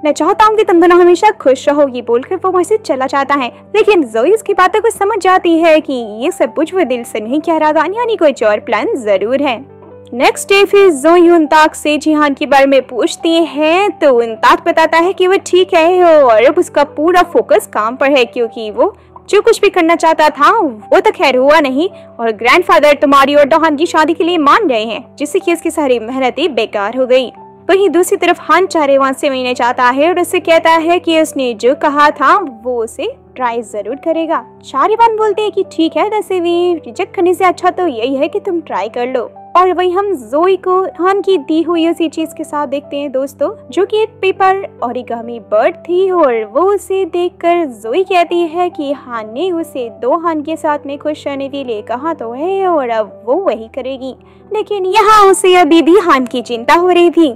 मैं चाहता हूँ कि तुम दोनों हमेशा खुश रहोगी बोलकर वो वहाँ से चला जाता है। लेकिन जोई उसकी बातों को समझ जाती है कि ये सब कुछ वो दिल से नहीं कह रहा था, यानी कोई और प्लान जरूर है। नेक्स्ट डे फिर जोई उनताक से जीहान के बारे में पूछती है तो उनताक बताता है कि वो ठीक है और अब उसका पूरा फोकस काम पर है, क्योंकि वो जो कुछ भी करना चाहता था वो तो खैर हुआ नहीं और ग्रैंडफादर तुम्हारी और दोहान की शादी के लिए मान गए हैं, जिससे कि उसकी सारी मेहनतें बेकार हो गई। वहीं दूसरी तरफ हान चारेवान से मिलने चाहता है और उससे कहता है कि उसने जो कहा था वो उसे ट्राई जरूर करेगा। चारेवान बोलते हैं कि ठीक है, वैसे भी रिजेक्ट करने से अच्छा तो यही है कि तुम ट्राई कर लो। और वही हम जोई को हान की दी हुई उसी चीज के साथ देखते हैं दोस्तों, जो कि एक पेपर ओरिगामी बर्ड थी और वो उसे देखकर जोई कहती है कि हान ने उसे दोहान के साथ में खुश रहने के लिए कहा तो है और अब वो वही करेगी, लेकिन यहाँ उसे अभी भी हान की चिंता हो रही थी।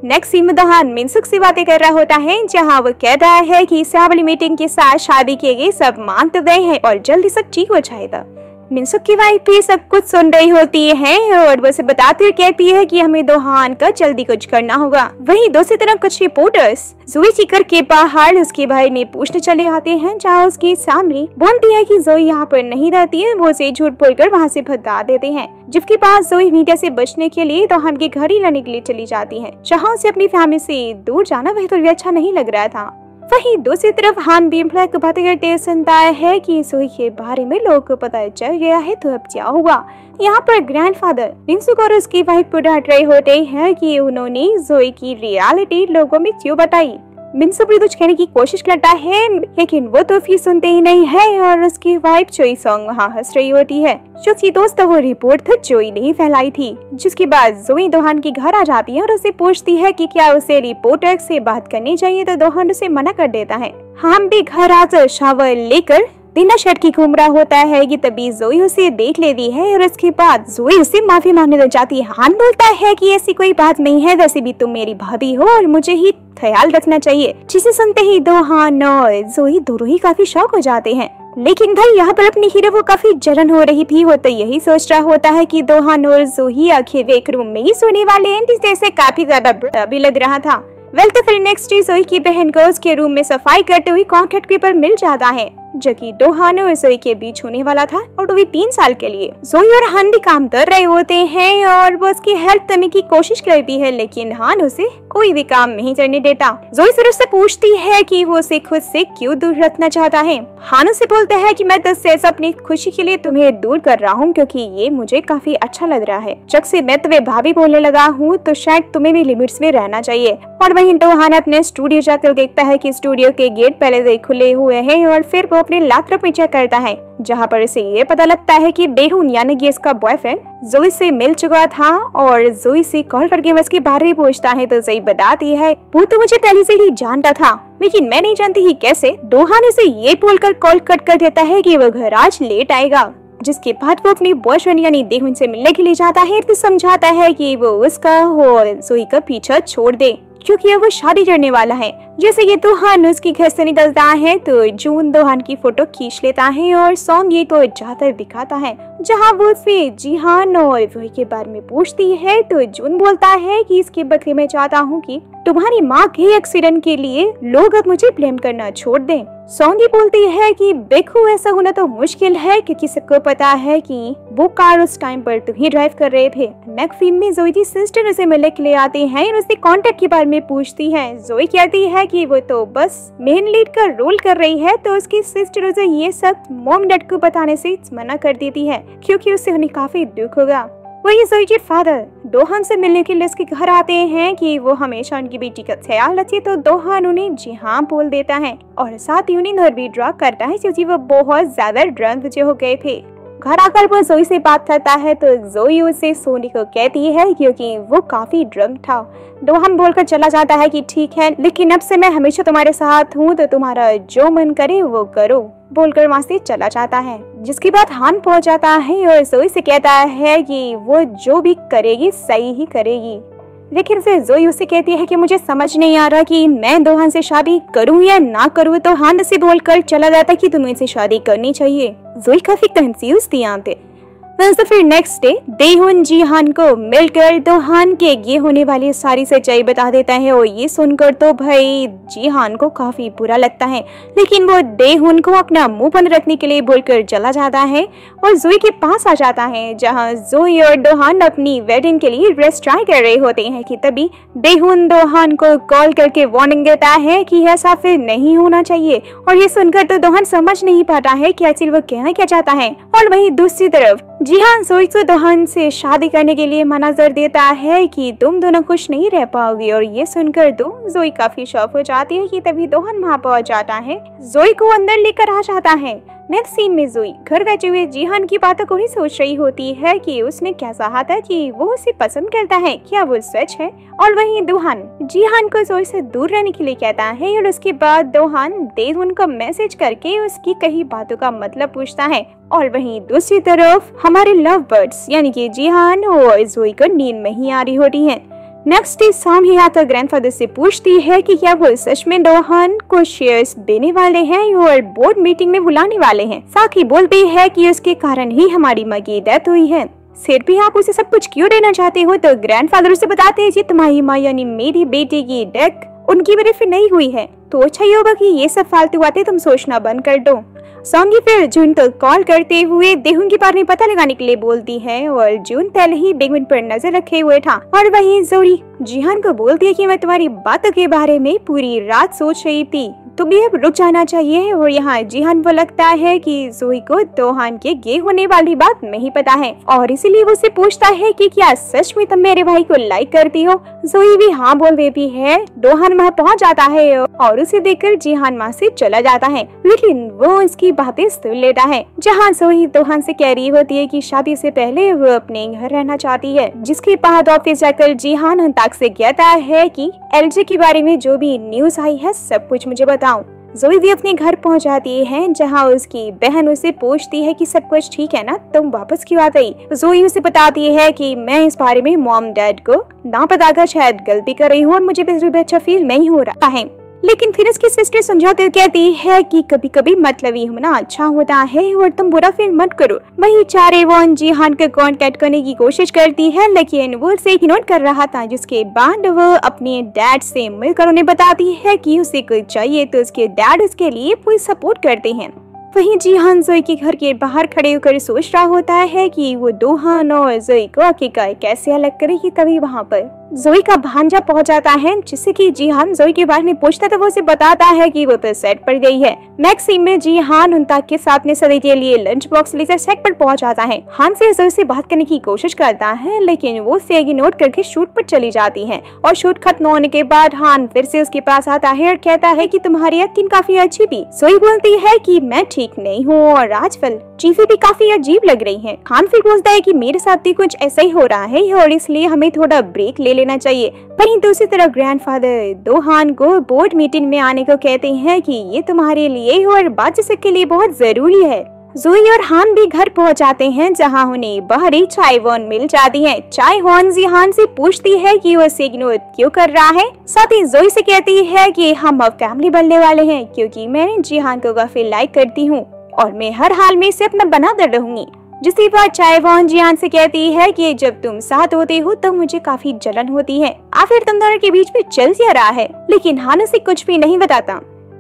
नेक्स्ट सीन में दोहान मिनसुक से बातें कर रहा होता है, जहाँ वो कह रहा है कि फैमिली मीटिंग के साथ शादी के लिए सब मान तो गए हैं और जल्दी सब ठीक हो जाएगा। मिनसुक की वाइफ भी सब कुछ सुन रही होती है और वो उसे बताते हुए कहती है कि हमें दोहान का जल्दी कुछ करना होगा। वहीं दूसरी तरफ कुछ रिपोर्टर्स जोई की घर के बाहर उसके बारे में पूछने चले आते हैं, जहाँ उसकी फैमिली बोलती है कि जोई यहाँ पर नहीं रहती है, वो उसे झूठ बोलकर वहाँ से भगा देते हैं। जिसके बाद जोई मीडिया से बचने के लिए दोहान के घर ही रहने के लिए चली जाती है, जहाँ उसे अपनी फैमिली से दूर जाना बिल्कुल भी अच्छा नहीं लग रहा था। वहीं दूसरी तरफ हान भी ब्लैक को बातें करते सुनता है कि जोई के बारे में लोगों को पता चल गया है, तो अब क्या होगा। यहाँ पर ग्रैंडफादर मिनसुक और उसकी वाइफ को डांट रहे होते हैं कि उन्होंने जोई की रियलिटी लोगों में क्यों बताई। मिनसुक भी कुछ कहने की कोशिश करता है, लेकिन वो तो फिर सुनते ही नहीं है और उसकी वाइफ जोई सॉन्ग वहाँ हंस रही होती है। जो दोस्तों वो रिपोर्ट तो जोई ने फैलाई थी। जिसके बाद जोई दोहान के घर आ जाती है और उसे पूछती है कि क्या उसे रिपोर्टर से बात करनी चाहिए, तो दोहान उसे मना कर देता है। हम भी घर आकर शावर लेकर बिना शर्ट की घूम रहा होता है कि तभी जोई उसे देख लेती है और उसके बाद जोई उसे माफी मांगने लग जाती है। हान बोलता है कि ऐसी कोई बात नहीं है, वैसे भी तुम मेरी भाभी हो और मुझे ही ख्याल रखना चाहिए। जिसे सुनते ही दोहान और जोई दोनों ही काफी शॉक हो जाते हैं। लेकिन भाई यहाँ पर अपनी हीरो वो काफी जलन हो रही थी। वो तो यही सोच रहा होता है कि दोहान और जोई आखिर एक रूम में ही सोने वाले हैं, जिससे काफी ज्यादा भी लग रहा था। वेल तो फिर नेक्स्ट डे जोई की बहन को उसके रूम में सफाई करते हुए कॉन्ट्रैक्ट पेपर मिल जाता है जो कि दोहान और जोई के बीच होने वाला था, और वो भी 3 साल के लिए। जोई और हान भी काम कर रहे होते हैं और वो उसकी हेल्प करने की कोशिश करती है, लेकिन हान उसे कोई भी काम नहीं करने देता। जोई फिर उससे पूछती है कि वो उसे खुद से क्यों दूर रखना चाहता है। हान उसे बोलता है कि मैं तुझसे अपनी खुशी के लिए तुम्हें दूर कर रहा हूँ, क्योंकि ये मुझे काफी अच्छा लग रहा है। जब से मैं तुम्हें भाभी बोलने लगा हूँ तो शायद तुम्हें भी लिमिट्स में रहना चाहिए। और वहीं दोहान अपने स्टूडियो जाकर देखता है कि स्टूडियो के गेट पहले से खुले हुए हैं, और फिर वो अपने लैपटॉप में चेक करता है, जहाँ पर इसे ये पता लगता है कि डेहुन यानी कि इसका बॉयफ्रेंड जोई से मिल चुका था और जोई से कॉल करके उसके बारे में पूछता है तो जोई बताती है वो तो मुझे पहले से ही जानता था, लेकिन मैं नहीं जानती ही कैसे। दोहान इसे ये बोलकर कॉल कट कर देता है कि वो घर आज लेट आएगा, जिसके बाद वो अपने बॉयफ्रेंड यानी डेहुन से मिलने के लिए जाता है। तो समझाता है कि वो उसका और जोई का पीछा छोड़ दे, क्योंकि अब वो शादी करने वाला है। जैसे ये दोहान उसकी घर से निकलता है तो जून दोहान की फोटो खींच लेता है और सॉन्ग ये को जाकर दिखाता है, जहाँ वो उससे जीहान और वही के बारे में पूछती है। तो जून बोलता है कि इसके बदले मैं चाहता हूँ कि तुम्हारी माँ के एक्सीडेंट के लिए लोग अब मुझे ब्लेम करना छोड़ दें। सॉन्गी बोलती है कि देखो ऐसा होना तो मुश्किल है, क्योंकि सबको पता है कि वो कार उस टाइम पर तुम ही ड्राइव कर रहे थे। नेक्स्ट फिल्म में जोई की सिस्टर उसे मिलने के लिए आती है और उससे कॉन्टेक्ट के बारे में पूछती है। जोई कहती है कि वो तो बस मेन लीड का रोल कर रही है, तो उसकी सिस्टर उसे ये सब मॉम डैड को बताने से मना कर देती है, क्योंकि उससे उन्हें काफी दुख होगा। वही जोई के फादर दोहान से मिलने के लिए उसके घर आते हैं कि वो हमेशा उनकी बेटी का ख्याल रखे, तो दोहान उन्हें जी हाँ बोल देता है और साथ ही उन्हें घर भी ड्रॉ करता है, क्योंकि वो बहुत ज्यादा ड्रंक हो गए थे। घर आकर वो जोई से बात करता है तो जोई उसे सोने को कहती है, क्योंकि वो काफी ड्रंक था। दोहान बोलकर चला जाता है कि ठीक है, लेकिन अब से मैं हमेशा तुम्हारे साथ हूँ, तो तुम्हारा जो मन करे वो करो, बोलकर वहाँ से चला जाता है। जिसके बाद हान पहुँच जाता है और जोई से कहता है कि वो जो भी करेगी सही ही करेगी। लेकिन फिर जोई उसे कहती है कि मुझे समझ नहीं आ रहा कि मैं दोहान से शादी करूं या ना करूं। तो हान से बोलकर चला जाता है कि तुम्हें इनसे शादी करनी चाहिए। जोई काफी कंफ्यूज थी यहाँ पे। तो फिर नेक्स्ट डे डेहुन जीहान को मिलकर दोहान के ये होने वाली सारी सच्चाई बता देता है, और ये सुनकर तो भाई जीहान को काफी बुरा लगता है, लेकिन वो डेहुन को अपना मुंह बंद रखने के लिए बोलकर चला जाता है और जोई के पास आ जाता है, जहाँ जोई और दोहान अपनी वेडिंग के लिए ड्रेस ट्राई कर रहे होते हैं कि तभी डेहुन दोहान को कॉल करके वार्निंग देता है कि ऐसा फिर नहीं होना चाहिए। और ये सुनकर तो दोहान समझ नहीं पाता है कि आखिर वो कहना क्या चाहता है। और वहीं दूसरी तरफ जीहान जोई को दोहान से शादी करने के लिए मना कर देता है कि तुम दोनों खुश नहीं रह पाओगे। और ये सुनकर तो जोई काफी शॉक हो जाती है कि तभी दोहान वहाँ पहुँच जाता है, जोई को अंदर लेकर आ जाता है। नेक्स्ट सीन में जोई घर बैठे हुए जीहान की बातों को ही सोच रही होती है कि उसने क्या कहा था कि वो उसे पसंद करता है, क्या वो सच है। और वहीं दोहान जीहान को जोई से दूर रहने के लिए कहता है, और उसके बाद दोहान डेहुन को मैसेज करके उसकी कही बातों का मतलब पूछता है। और वहीं दूसरी तरफ हमारे लव बर्ड्स यानी कि जीहान और जोई को नींद में ही आ रही होती है। नेक्स्ट डे शाम ही आकर ग्रैंडफादर से पूछती है कि क्या वो सच में दोहान को शेयर्स देने वाले हैं और बोर्ड मीटिंग में बुलाने वाले हैं। साथ ही बोलती है कि उसके कारण ही हमारी माँ की डेथ हुई है, फिर भी आप उसे सब कुछ क्यों देना चाहते हो। तो ग्रैंडफादर उसे बताते हैं कि तुम्हारी माँ यानी मेरी बेटी की डेथ उनकी वजह से नहीं हुई है, तो अच्छा ही होगा कि ये सब फालतू बातें तुम सोचना बंद कर दो। सॉन्गी फिर जून को कॉल करते हुए डेहुन के बारे में पता लगाने के लिए बोलती है, और जून पहले ही डेहुन पर नजर रखे हुए था। और वहीं जोई जीहान को बोलती है कि मैं तुम्हारी बातों के बारे में पूरी रात सोच रही थी, तुम्हें अब रुक जाना चाहिए। और यहाँ जीहान को लगता है कि जोई को दोहान के गे होने वाली बात नहीं पता है, और इसीलिए वो उसे पूछता है कि क्या सच में तुम मेरे भाई को लाइक करती हो। जोई भी हाँ बोल देती है। दोहान वहाँ पहुँच जाता है और उसे देखकर जीहान वहाँ से चला जाता है, लेकिन वो इसकी बातें सुन लेता है। जहाँ जोई दोहान से कह रही होती है कि शादी से पहले वो अपने घर रहना चाहती है, जिसके बाद ऑफिस जाकर जीहान हंताक से कहता है कि एलजे के बारे में जो भी न्यूज आई है सब कुछ मुझे बताओ। जोई भी अपने घर पहुंच जाती है, जहां उसकी बहन उसे पूछती है कि सब कुछ ठीक है ना, तुम वापस क्यों आ गई। जोई उसे बताती है कि मैं इस बारे में मॉम डैड को ना बताकर शायद गलती कर रही हूँ और मुझे बिल्कुल भी अच्छा फील नहीं हो रहा है। लेकिन फिर उसकी सिस्टर समझाते कहती है कि कभी कभी मतलबी होना अच्छा होता है और तुम बुरा फील मत करो। वही चारेवॉन जिहान को कांटेक्ट करने की कोशिश करती है, लेकिन वो उसे इग्नोर कर रहा था, जिसके बाद वो अपने डैड से मिलकर उन्हें बताती है कि उसे कुछ चाहिए तो उसके डैड उसके लिए पूरी सपोर्ट करते हैं। वहीं जिहान जोई के घर के बाहर खड़े होकर सोच रहा होता है कि वो दोहान और जोई को आखिरकार कैसे अलग करेगी। तभी वहाँ पर जोई का भांजा पहुंच जाता है, जिससे कि जिहान जोई के बारे में पूछता तो वो उसे बताता है कि वो तो सेट पर गई है। नेक्स्ट सीन में जिहान उनता के साथ में सदी के लिए लंच बॉक्स लेकर सेट पर पहुंच जाता है। हान से जोई से बात करने की कोशिश करता है, लेकिन वो उसे इग्नोर करके शूट पर चली जाती है। और शूट खत्म होने के बाद हान फिर से उसके पास आता है और कहता है कि तुम्हारी एक्टिंग काफी अच्छी थी। जोई बोलती है कि मैं ठीक नहीं हूँ और आजकल चीजें भी काफी अजीब लग रही हैं। हान फिर बोलता है कि मेरे साथ भी कुछ ऐसा ही हो रहा है और इसलिए हमें थोड़ा ब्रेक ले लेना चाहिए। वहीं दूसरी तरफ ग्रैंडफादर दोहान को बोर्ड मीटिंग में आने को कहते हैं कि ये तुम्हारे लिए और बातचीत के लिए बहुत जरूरी है। जोई और हान भी घर पहुंच जाते हैं, जहां उन्हें बाहरी चायवॉन मिल जाती है। चायवॉन जिहान से पूछती है कि वो उसे इग्नोर क्यों कर रहा है। साथ ही जोई से कहती है कि हम अब फैमिली बनने वाले हैं, क्योंकि मैं जिहान को काफी लाइक करती हूँ और मैं हर हाल में इसे अपना बनाकर रहूंगी। जिसके बाद चायवॉन जिहान से कहती है कि जब तुम साथ होते हो तो मुझे काफी जलन होती है। आखिर तुम दोनों के बीच में चल क्या रहा है, लेकिन हान उसे कुछ भी नहीं बताता।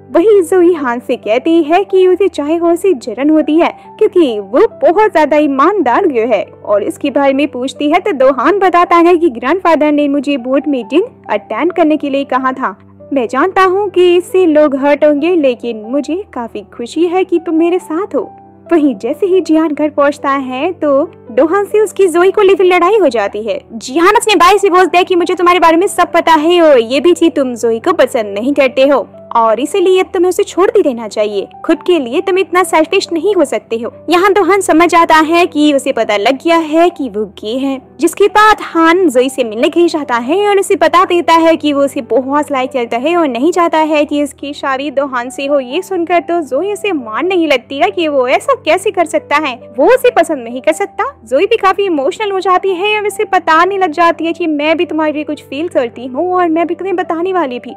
वही जोई हान से कहती है कि उसे चायवॉन से जलन होती है क्योंकि वो बहुत ज्यादा ईमानदार है और इसके बारे में पूछती है तो दोहान बताता है कि ग्रैंडफादर ने मुझे बोर्ड मीटिंग अटेंड करने के लिए कहा था। मैं जानता हूँ कि इससे लोग हर्ट होंगे, लेकिन मुझे काफी खुशी है कि तुम मेरे साथ हो। वहीं जैसे ही जिहान घर पहुंचता है तो दोहान से उसकी जोई को लेकर लड़ाई हो जाती है। जिहान अपने भाई से बोलता है कि मुझे तुम्हारे बारे में सब पता है और ये भी कि तुम जोई को पसंद नहीं करते हो और इसीलिए अब तुम्हें उसे छोड़ भी देना चाहिए। खुद के लिए तुम इतना सेल्फिश नहीं हो सकते हो। यहाँ दोहान समझ आता है कि उसे पता लग गया है कि वो गे है। जिसके बाद हान जोई से मिलने के लिए जाता है और उसे बता देता है कि वो उसे बहुत लाइक करता है और नहीं चाहता है कि उसकी शादी दोहान से हो। ये सुनकर तो जोई उसे मान नहीं लगती है कि वो ऐसा कैसे कर सकता है, वो उसे पसंद नहीं कर सकता। जोई भी काफी इमोशनल हो जाती है और उसे बताने लग जाती है कि मैं भी तुम्हारे लिए कुछ फील करती हूँ और मैं भी तुम्हें बताने वाली भी।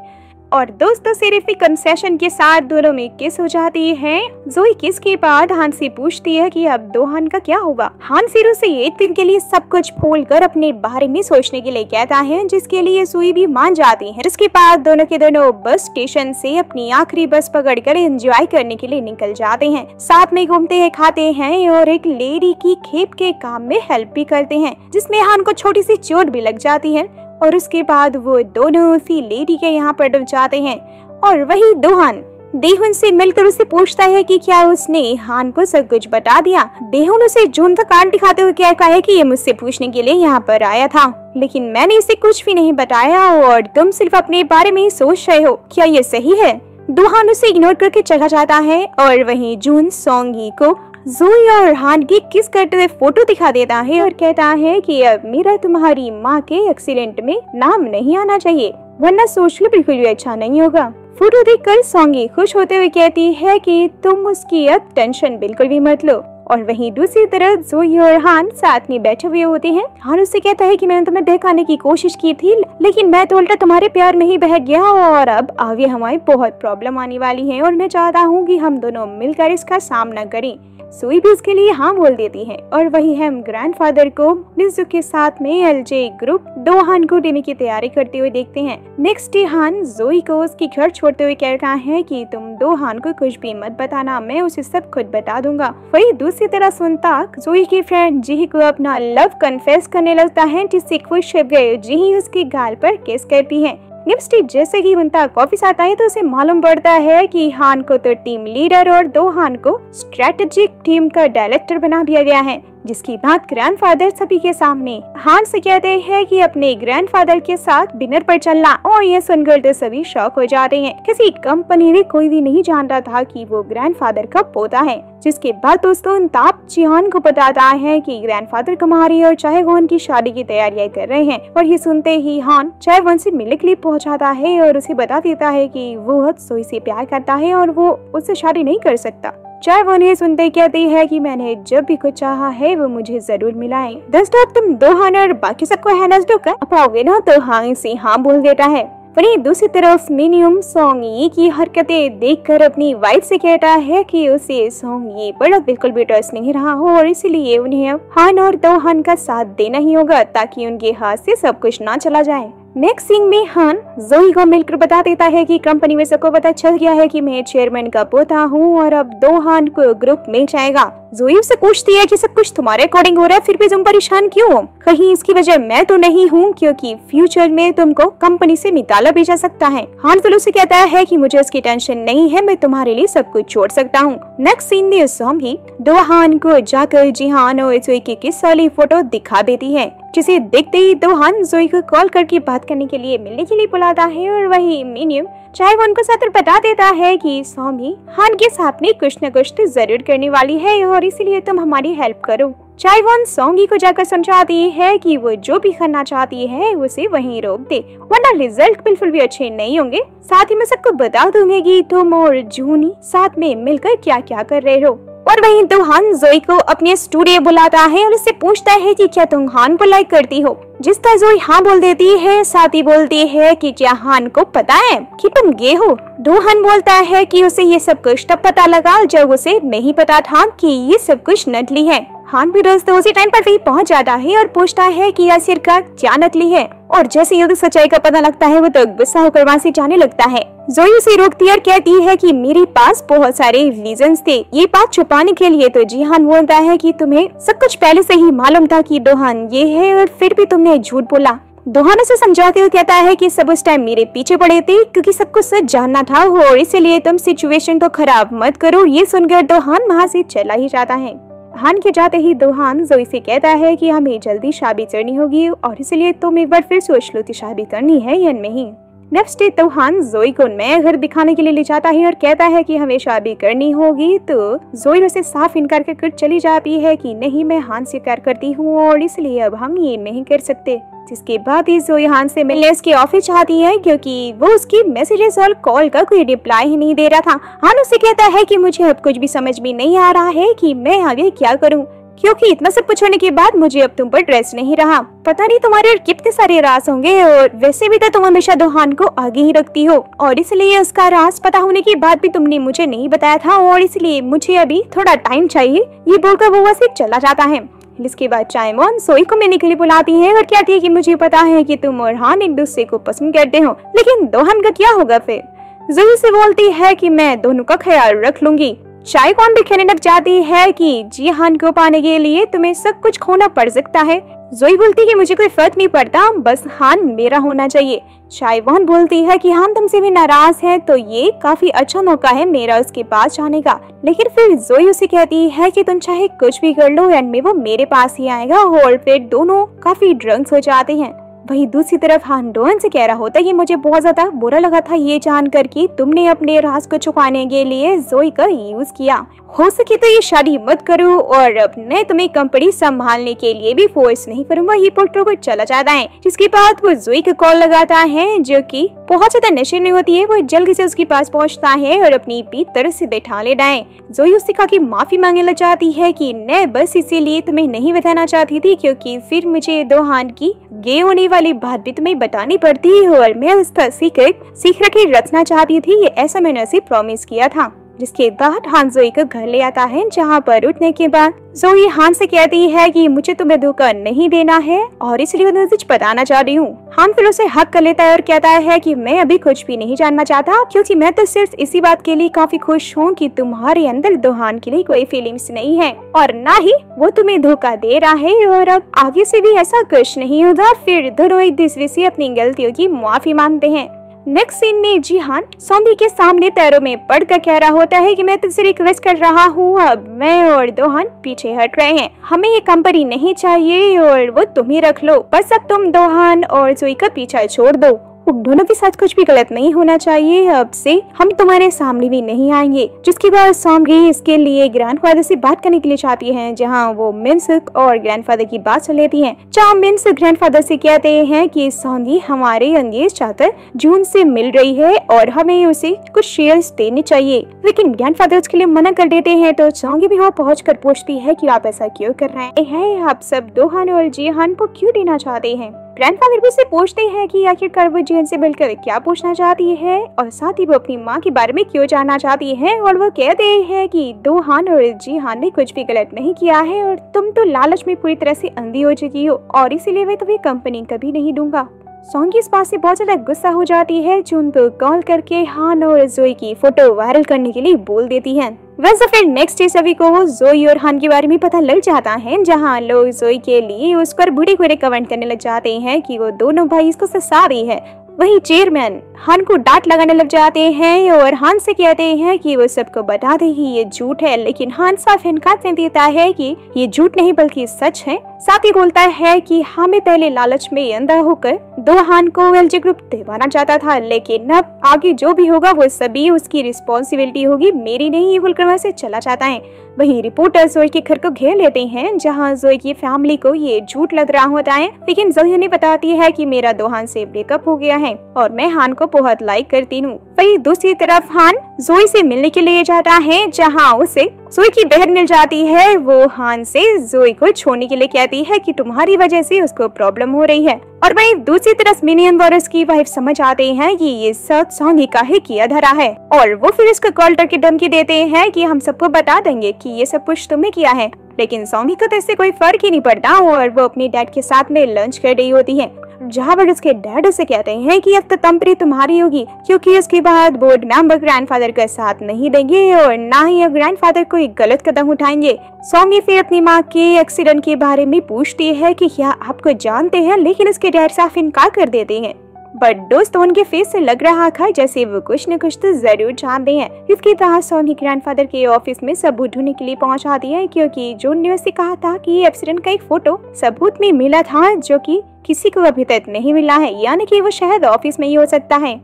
और दोस्तों सिर्फ कंसेशन के साथ दोनों में किस हो जाती है। जोई किस के बाद हान से पूछती है कि अब दोहान का क्या होगा। हान सिर्फ से एक दिन के लिए सब कुछ भूलकर अपने बारे में सोचने के लिए कहता है, जिसके लिए जोई भी मान जाती है। जिसके बाद दोनों के दोनों बस स्टेशन से अपनी आखिरी बस पकड़कर एंजॉय करने के लिए निकल जाते हैं। साथ में घूमते हैं, खाते हैं और एक लेडी की खेप के काम में हेल्प भी करते हैं, जिसमें हान को छोटी सी चोट भी लग जाती है। और उसके बाद वो दोनों उसी लेडी के यहाँ पर डूब जाते हैं। और वही दोहान देहुन से मिलकर उसे पूछता है कि क्या उसने हान को सब कुछ बता दिया। देहुन उसे जून का कार्ड दिखाते हुए कहता है कि ये मुझसे पूछने के लिए यहाँ पर आया था, लेकिन मैंने इसे कुछ भी नहीं बताया और तुम सिर्फ अपने बारे में ही सोच रहे हो, क्या ये सही है। दोहान उसे इग्नोर करके चला जाता है और वहीं जून सोंगी को जोई और हान की किस करते हुए फोटो दिखा देता है और कहता है कि अब मेरा तुम्हारी माँ के एक्सीडेंट में नाम नहीं आना चाहिए, वरना सोच लो बिल्कुल भी अच्छा नहीं होगा। फोटो देखकर सोंगी खुश होते हुए कहती है कि तुम उसकी अब टेंशन बिल्कुल भी मत लो। और वहीं दूसरी तरफ जोई और हान साथ में बैठे हुए होते हैं। हान उससे कहता है कि मैंने तुम्हें बहकाने की कोशिश की थी, लेकिन मैं तो उल्टा तुम्हारे प्यार में ही बहक गया और अब आगे हमारी बहुत प्रॉब्लम आने वाली है और मैं चाहता हूँ कि हम दोनों मिलकर इसका सामना करें। जोई भी उसके लिए हाँ बोल देती है। और वही हम ग्रैंडफादर को मिज़ू के साथ में एलजे ग्रुप दोहान को देने की तैयारी करते हुए देखते हैं। नेक्स्ट डे हान जोई को उसके घर छोड़ते हुए कह रहा है कि तुम दोहान को कुछ भी मत बताना, मैं उसे सब खुद बता दूंगा। वही दूसरी तरह सुनता जोई की फ्रेंड जी को अपना लव कन्फेस करने लगता है, जिससे खुश हो गए जी उसके गाल पर किस करती है। नेक्स्ट डे जैसे ही उनका ऑफिस आता है तो उसे मालूम पड़ता है कि हान को तो टीम लीडर और दोहान को स्ट्रेटेजिक टीम का डायरेक्टर बना दिया गया है। जिसकी बात ग्रैंडफादर सभी के सामने हान से कहते हैं कि अपने ग्रैंडफादर के साथ डिनर पर चलना, और ये सुनकर तो सभी शॉक हो जाते हैं। किसी कंपनी में कोई भी नहीं जानता था कि वो ग्रैंडफादर का पोता है। जिसके बाद दोस्तों ताप जिहान को बताता है कि ग्रैंडफादर कुमारी और चाहेवॉन की शादी की तैयारियां कर रहे हैं, और ये सुनते ही हान चाहेवॉन से मिलने के लिए पहुंचाता है और उसे बता देता है कि वो सोई से प्यार करता है और वो उससे शादी नहीं कर सकता। चाहेवॉन ये सुनते कहती है कि मैंने जब भी कुछ चाहा है वो मुझे जरूर मिला है। दोस्तों तुम दोहान और बाकी सबको हैनस ढोकर पाओगे ना, तो हान से हाँ बोल देता है। वहीं दूसरी तरफ मिनियम सोंगी की हरकतें देखकर अपनी वाइफ से कहता है कि उसे सोंगी बड़ा बिल्कुल भी ट्रस्ट नहीं रहा हो, और इसलिए उन्हें हान और दोहान का साथ देना ही होगा ताकि उनके हाथ से सब कुछ ना चला जाए। नेक्स्ट सीन में हान जोई को मिलकर बता देता है कि कंपनी में सबको पता चल गया है कि मैं चेयरमैन का पोता हूँ और अब दोहान को ग्रुप में जाएगा। जोई उससे पूछती है कि सब कुछ तुम्हारे अकॉर्डिंग हो रहा है, फिर भी तुम परेशान क्यों हो? कहीं इसकी वजह मैं तो नहीं हूँ, क्योंकि फ्यूचर में तुमको कंपनी से निकाला भी जा सकता है। हान फिर उसे कहता है कि मुझे उसकी टेंशन नहीं है, मैं तुम्हारे लिए सब कुछ छोड़ सकता हूँ। नेक्स्ट सीन में सोंगी दोहान को जाकर जिहान और जोई की किस वाली फोटो दिखा देती है, जिसे देखते ही दोहान जोई को कॉल करके बात करने के लिए मिलने के लिए बुलाता है, और वही मिनियम चाहेवॉन को साथ बता देता है कि सोंगी हान के साथ में कुछ न कुछ तो जरूर करने वाली है, और इसलिए तुम हमारी हेल्प करो। चाहेवॉन सोंगी को जाकर समझाती है कि वो जो भी करना चाहती है उसे वहीं रोक दे, वरना रिजल्ट बिल्कुल भी अच्छे नहीं होंगे। साथ ही मैं सबको बता दूंगी कि तुम और जूनी साथ में मिलकर क्या क्या कर रहे हो। और वहीं दोहान जोई को अपने स्टूडियो बुलाता है और उससे पूछता है कि क्या तुम हान को लाइक करती हो, जिस पर जोई हाँ बोल देती है। साथ ही बोलती है कि क्या हान को पता है कि तुम गे हो। दोहान बोलता है कि उसे ये सब कुछ तब पता लगा जब उसे नहीं पता था कि ये सब कुछ नकली है। हान भी दोस्तों उसी टाइम पर वहीं पहुंच जाता है और पूछता है कि आखिरकार क्या नकली है, और जैसे ही उसे सच्चाई का पता लगता है वो तो गुस्सा होकर वहाँ से जाने लगता है। जोई उसे रोकती है और कहती है कि मेरे पास बहुत सारे रीजंस थे ये बात छुपाने के लिए। तो जिहान बोलता है कि तुम्हें सब कुछ पहले से ही मालूम था कि दोहान ये है, और फिर भी तुमने झूठ बोला। दोहान उसे समझाते हुए कहता है कि सब उस टाइम मेरे पीछे पड़े थे, क्योंकि सबको सच जानना था और इसलिए तुम सिचुएशन तो खराब मत करो। ये सुनकर दोहान वहाँ से चला ही जाता है। हान के जाते ही दोहान जोई से कहता है कि हमें जल्दी शादी करनी होगी, और इसलिए तुम एक बार फिर सोच लो कि शादी करनी है या नहीं। नेक्स्ट डे दोहान जोई को नया घर दिखाने के लिए ले जाता है और कहता है कि हमें शादी करनी होगी। तो जोई उसे साफ इनकार कर चली जाती है कि नहीं, मैं हान से प्यार करती हूँ और इसलिए अब हम ये नहीं कर सकते। जिसके बाद ही जोई हान से मिलने उसके ऑफिस जाती है, क्योंकि वो उसकी मैसेजेस और कॉल का कोई रिप्लाई ही नहीं दे रहा था। हान उसे कहता है कि मुझे अब कुछ भी समझ में नहीं आ रहा है कि मैं आगे क्या करूं, क्योंकि इतना सब कुछ होने के बाद मुझे अब तुम पर ट्रस्ट नहीं रहा। पता नहीं तुम्हारे कितने सारे राज होंगे, और वैसे भी तो तुम हमेशा दोहान को आगे ही रखती हो, और इसलिए उसका राज पता होने के बाद भी तुमने मुझे नहीं बताया था, और इसलिए मुझे अभी थोड़ा टाइम चाहिए। ये बोलकर वो वहाँ से चला जाता है। इसके बाद चाहेवॉन सोई को मिलने के लिए बुलाती है और कहती है कि मुझे पता है कि तुम और हान एक दूसरे को पसंद करते हो, लेकिन दोहान का क्या होगा फिर? जोई से बोलती है कि मैं दोनों का ख्याल रख लूंगी। चाहेवॉन भी कहने लग जाती है कि जिहान को पाने के लिए तुम्हें सब कुछ खोना पड़ सकता है। जोई बोलती है कि मुझे कोई फर्क नहीं पड़ता, बस हान मेरा होना चाहिए। चाहेवॉन बोलती है कि हान तुमसे भी नाराज है, तो ये काफी अच्छा मौका है मेरा उसके पास जाने का। लेकिन फिर जोई उसे कहती है कि तुम चाहे कुछ भी कर लो, एंड में वो मेरे पास ही आएगा, और फिर दोनों काफी ड्रंक्स हो जाते हैं। वही दूसरी तरफ हान डोन से कह रहा होता है कि मुझे बहुत ज्यादा बुरा लगा था ये जानकर कि तुमने अपने राज को छुपाने के लिए जोई का यूज किया। हो सके तो ये शादी मत करो, और अब मैं तुम्हें कंपनी संभालने के लिए भी फोर्स नहीं करूंगा। ये पोर्टो को चला जाता है। जिसके बाद वो जोई को कॉल लगाता है, जो कि बहुत ज्यादा नशे में होती है। वो जल्दी से उसके पास पहुंचता है और अपनी पीठ तरह से बैठा लेता है। जोई उससे कहा कि माफी मांगने लग जाती है कि मैं बस इसीलिए तुम्हें नहीं बताना चाहती थी, क्योंकि फिर मुझे दोहान की गे होने वाली बात भी तुम्हें बतानी पड़ती, और मैं उसका सीख रखे रखना चाहती थी। ऐसा मैंने उसे प्रॉमिस किया था। जिसके बाद हान जोई को घर ले आता है, जहाँ पर उठने के बाद जोई हान से कहती है कि मुझे तुम्हें धोखा नहीं देना है, और इसलिए मैं कुछ बताना चाह रही हूँ। हान फिर उसे हक कर लेता है और कहता है कि मैं अभी कुछ भी नहीं जानना चाहता, क्योंकि मैं तो सिर्फ इसी बात के लिए काफी खुश हूँ कि तुम्हारे अंदर दोहान के लिए कोई फीलिंग्स नहीं है, और ना ही वो तुम्हें धोखा दे रहा है, और अब आगे से भी ऐसा कुछ नहीं होगा। फिर दोनों एक दूसरे से अपनी गलतियों की माफी मांगते हैं। नेक्स्ट सीन में जिहान सौंगी के सामने पैरों में पड़कर कह रहा होता है कि मैं तुझसे रिक्वेस्ट कर रहा हूँ। अब मैं और दोहान पीछे हट रहे हैं, हमें ये कंपनी नहीं चाहिए और वो तुम ही रख लो। बस अब तुम दोहान और जोई का पीछा छोड़ दो, उन दोनों के साथ कुछ भी गलत नहीं होना चाहिए। अब से हम तुम्हारे सामने भी नहीं आएंगे। जिसके बाद सौंगी इसके लिए ग्रैंडफादर से बात करने के लिए चाहती है, जहां वो मिनसुक और ग्रैंडफादर की बात सुन लेती हैं। जहां मिनसुक ग्रैंडफादर से कहते हैं कि सौंगी हमारे अंगेज चाहकर जून से मिल रही है और हमें उसे कुछ शेयर्स देने चाहिए, लेकिन ग्रैंडफादर उसके लिए मना कर देते हैं। तो सौंगी भी वहाँ पहुँच कर पूछती है कि आप ऐसा क्यों कर रहे हैं, आप सब दोहान और जिहान को क्यों देना चाहते हैं। ग्रैंडफादर भी उससे पूछते हैं कि आखिरकार वो जिहान से मिलकर क्या पूछना चाहती है और साथ ही वो अपनी माँ के बारे में क्यों जानना चाहती है। और वो कहते हैं कि दोहान और जिहान ने कुछ भी गलत नहीं किया है और तुम तो लालच में पूरी तरह से अंधी हो चुकी हो और इसीलिए मैं तुम्हें कंपनी कभी नहीं दूंगा। सौंगी इस बात से बहुत ज्यादा गुस्सा हो जाती है, जून को कॉल करके हान और जोई की फोटो वायरल करने के लिए बोल देती है। वैसे फिर नेक्स्ट डे सभी को जोई और हान के बारे में पता लग जाता है, जहां लोग जोई के लिए उस पर बुरे बुरे कमेंट करने लग जाते हैं कि वो दोनों भाई इसको फंसा रही है। वही चेयरमैन हान को डांट लगाने लग जाते हैं और हान से कहते हैं कि वो सबको बता दे कि ये झूठ है, लेकिन हान साफ इनकार से देता है कि ये झूठ नहीं बल्कि सच है। साथ ही बोलता है कि हमें पहले लालच में अंधा होकर दोहान को एलजी ग्रुप दिलवाना चाहता था, लेकिन अब आगे जो भी होगा वो सभी उसकी रिस्पॉन्सिबिलिटी होगी, मेरी नहीं। ये बोलकर वहाँ से चला जाता है। वही रिपोर्टर जोई के घर को घेर लेते हैं, जहाँ जोई की फैमिली को ये झूठ लग रहा होता है, लेकिन जोई उन्हें बताती है कि मेरा दोहान से ब्रेकअप हो गया है और मैं हान को बहुत लाइक करती हूँ। वही दूसरी तरफ हान जोई से मिलने के लिए जाता है, जहाँ उसे जोई की बहन मिल जाती है। वो हान से जोई को छोड़ने के लिए कहती है कि तुम्हारी वजह से उसको प्रॉब्लम हो रही है। और वहीं दूसरी तरफ मिनियन और उसकी वाइफ समझ आते हैं कि ये सब सौंगी का ही किया धरा है और वो फिर उसको कॉल करके धमकी देते हैं कि हम सबको बता देंगे कि ये सब कुछ तुमने किया है। लेकिन सौंगी को तो इससे कोई फर्क ही नहीं पड़ता और वो अपने डैड के साथ में लंच कर रही होती है, जहाँ पर उसके डैड उसे कहते हैं कि अब तो कंपनी तुम्हारी होगी, क्योंकि उसके बाद बोर्ड मेंबर ग्रैंडफादर का साथ नहीं देंगे और ना ही अब ग्रैंडफादर कोई गलत कदम उठाएंगे। सौंगी फिर अपनी माँ के एक्सीडेंट के बारे में पूछती है कि क्या आपको जानते हैं, लेकिन उसके डैड साफ इनकार कर देते हैं। बट दोस्तों उनके फेस से लग रहा था जैसे वो कुछ न कुछ तो जरूर जानते हैं। इसके तहत सौंगी ग्रैंडफादर के ऑफिस में सबूत ढूंढने के लिए पहुंच आती है, क्योंकि जून ने उससे कहा था कि ये एक्सीडेंट का एक फोटो सबूत में मिला था, जो कि किसी को अभी तक नहीं मिला है, यानी कि वो शायद ऑफिस में ही हो सकता है।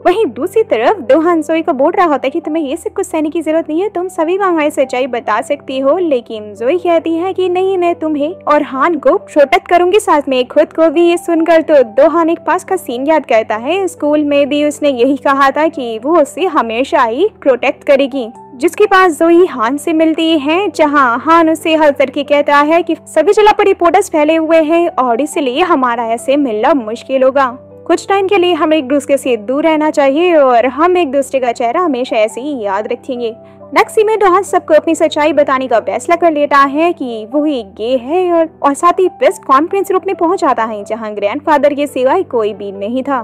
वहीं दूसरी तरफ दोहान जोई को बोल रहा होता है कि तुम्हें ये सब कुछ सहने की जरूरत नहीं है, तुम सभी को हमारी सच्चाई बता सकती हो। लेकिन जोई कहती है कि नहीं, मैं तुम्हें और हान को प्रोटेक्ट करूंगी, साथ में खुद को भी। ये सुनकर तो दोहान एक पास का सीन याद करता है। स्कूल में भी उसने यही कहा था कि वो उसे हमेशा ही प्रोटेक्ट करेगी। जिसके पास जोई हान से मिलती है, जहां हान उसे हल करके कहता है कि सभी जगह पर रिपोर्टर्स फैले हुए हैं और इसलिए हमारा ऐसे मिलना मुश्किल होगा। कुछ टाइम के लिए हम एक दूसरे से दूर रहना चाहिए और हम एक दूसरे का चेहरा हमेशा ऐसे ही याद रखेंगे। नेक्स्ट में दोहान सबको अपनी सच्चाई बताने का फैसला कर लेता है कि वो ही गे है और साथ ही प्रेस कॉन्फ्रेंस रूम में पहुंच जाता है, जहां ग्रैंडफादर के सिवाय कोई भी नहीं था।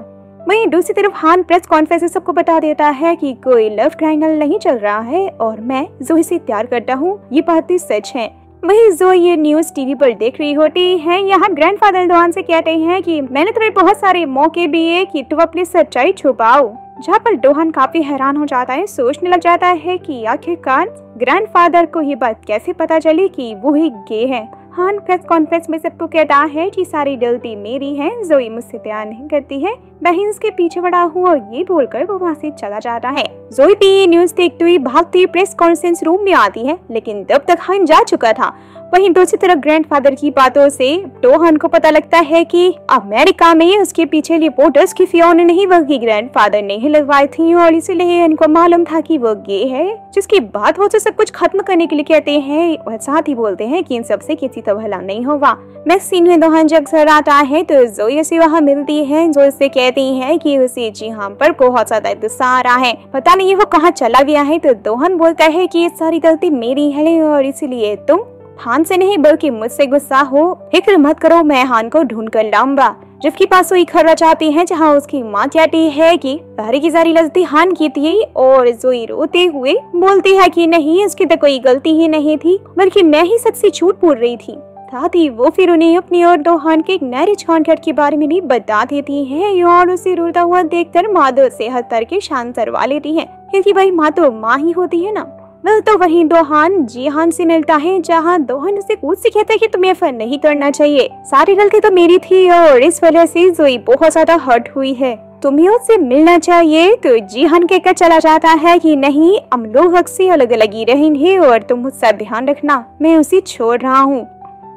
वहीं दूसरी तरफ हान प्रेस कॉन्फ्रेंस में सबको बता देता है कि कोई लव ट्रायंगल नहीं चल रहा है और मैं जोई से प्यार करता हूँ, ये बात सच है। वही जोई ये न्यूज टीवी पर देख रही होती है। यहाँ ग्रैंडफादर दोहान से कहते हैं कि मैंने तुम्हें बहुत सारे मौके दिए कि तुम अपनी सच्चाई छुपाओ, जहाँ पर दोहान काफी हैरान हो जाता है, सोचने लग जाता है कि आखिरकार ग्रैंडफादर को ये बात कैसे पता चली कि वो ही गे है। हान प्रेस कॉन्फ्रेंस में सबको कहता है कि सारी गलती मेरी है, जोई मुझसे प्यार नहीं करती है, मैं ही उसके पीछे पड़ा हूँ, और ये बोलकर वो वहाँ से चला जाता है। जोई भी न्यूज देखते हुए भागती प्रेस कॉन्फ्रेंस रूम में आती है, लेकिन तब तक हान जा चुका था। वहीं दूसरी तरफ ग्रैंडफादर की बातों से दोहान को पता लगता है कि अमेरिका में उसके पीछे रिपोर्टर्स की फियोना नहीं बल्कि ग्रैंडफादर ने ही लगवाई थी और इसीलिए इनको मालूम था कि वो गे है, जिसके बाद वो सब कुछ खत्म करने के लिए कहते हैं और साथ ही बोलते हैं कि इन सबसे किसी तो भला नहीं होगा। नेक्स्ट सीन में दोहान जब घर आता है तो जोई से वहाँ मिलती है, जो उससे कहती है कि उसे जिहान पर बहुत ज्यादा गुस्सा आ रहा है, पता नहीं वो कहाँ चला गया है। तो दोहान बोलता है कि ये सारी गलती मेरी है और इसीलिए तुम हान से नहीं बल्कि मुझसे गुस्सा हो, फिक्र मत करो, मैं हान को ढूंढ कर लाऊंगा। जबकि पास वही खर्रा चाहती है, जहाँ उसकी माँ कहती है कि सारी की सारी गलती हान की थी और जोई रोते हुए बोलती है कि नहीं, उसकी तो कोई गलती ही नहीं थी, बल्कि मैं ही सबसे झूठ बोल रही थी। साथ ही वो फिर उन्हें अपनी और दोहान के एक मैरिज कॉन्ट्रैक्ट के बारे में भी बता देती है और उसे रोता हुआ देखकर माधव से हंसकर के शांत करवा लेती है, क्योंकि भाई माँ तो माँ ही होती है ना। वह तो वहीं दोहान जिहान से मिलता है, जहाँ दोहान उसे खुद से कहता है कि तुम्हें ऐसा नहीं करना चाहिए, सारी गलती तो मेरी थी और इस वजह से जोई बहुत ज्यादा हर्ट हुई है, तुम्हें उससे मिलना चाहिए। तो जिहान कहकर चला जाता है कि नहीं, हम लोग अक्सर अलग अलग ही रहेंगे और तुम उसका ध्यान रखना, मैं उसे छोड़ रहा हूँ।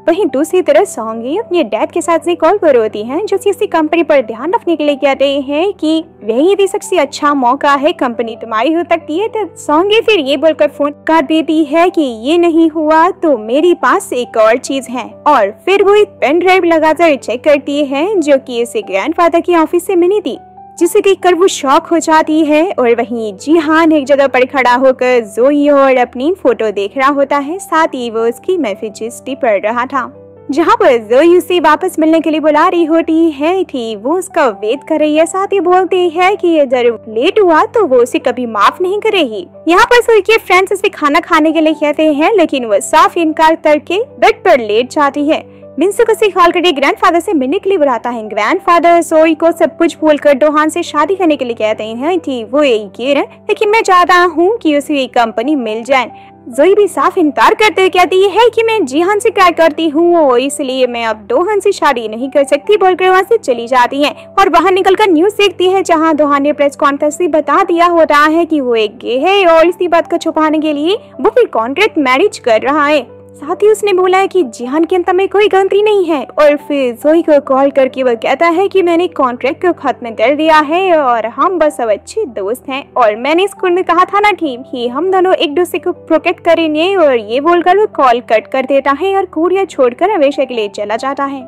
वहीं दूसरी तरफ सोंगी अपने डैड के साथ से कॉल पर होती हैं, जो किसी कंपनी पर ध्यान रखने के लिए कहते हैं कि वही भी सबसे अच्छा मौका है, कंपनी तुम्हारी हो सकती है। तो सोंगी फिर ये बोलकर फोन काट देती है कि ये नहीं हुआ तो मेरे पास एक और चीज है, और फिर वो एक पेन ड्राइव लगाकर चेक करती है जो कि इसे ग्रैंडफादर की ऑफिस से मिली थी, जिसे देखकर वो शॉक हो जाती है। और वहीं जिहान एक जगह पर खड़ा होकर जोई और अपनी फोटो देख रहा होता है, साथ ही वो उसकी मैसेजेस पढ़ रहा था, जहाँ पर जोई उसे वापस मिलने के लिए बुला रही होती है कि वो उसका वेट कर रही है। साथ ही बोलती है कि अगर लेट हुआ तो वो उसे कभी माफ नहीं करेगी। यहाँ पर जोई के फ्रेंड्स उसे खाना खाने के लिए कहते हैं, लेकिन वो साफ इनकार करके बेड पर लेट जाती है। मिन्सू को से कॉल करके ग्रैंडफादर से मिलने के लिए बुलाता है। ग्रैंडफादर जोई को सब कुछ भूलकर दोहान से शादी करने के लिए कहते हैं कि वो यही कह रहे हैं, लेकिन मैं चाहता हूँ कि उसे एक कंपनी मिल जाए। जोई भी साफ इनकार करते हुए कहती है कि मैं जिहान से प्यार करती हूँ और इसलिए मैं अब दोहान से शादी नहीं कर सकती, बोलकर वहाँ से चली जाती है और बाहर निकलकर न्यूज देखती है, जहाँ दोहान ने प्रेस कॉन्फ्रेंस में बता दिया होता है कि वो एक गे है और इसी बात को छुपाने के लिए वो फिर कॉन्ट्रैक्ट मैरिज कर रहा है। साथ ही उसने बोला है कि जिहान के अंत में कोई गलती नहीं है, और फिर जोई को कॉल करके वो कहता है कि मैंने कॉन्ट्रैक्ट को खत्म कर दिया है और हम बस अब अच्छे दोस्त हैं, और मैंने स्कूल में कहा था ना कि हम दोनों एक दूसरे को प्रोटेक्ट करेंगे। और ये बोलकर वो कॉल कट कर देता है और कोरिया छोड़कर हमेशा के लिए चला जाता है।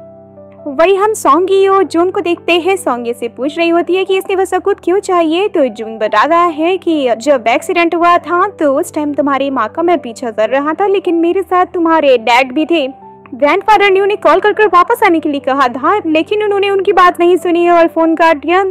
वही हम सोंगी और जून को देखते हैं। सोंगी से पूछ रही होती है कि इसने वो सब कुछ क्यों चाहिए, तो जून बताता है कि जब एक्सीडेंट हुआ था तो उस टाइम तुम्हारी माँ का मैं पीछा कर रहा था, लेकिन मेरे साथ तुम्हारे डैड भी थे। ग्रैंडफादर ने उन्हें कॉल कर वापस आने के लिए कहा था, लेकिन उन्होंने उनकी बात नहीं सुनी और फोन काट दिया।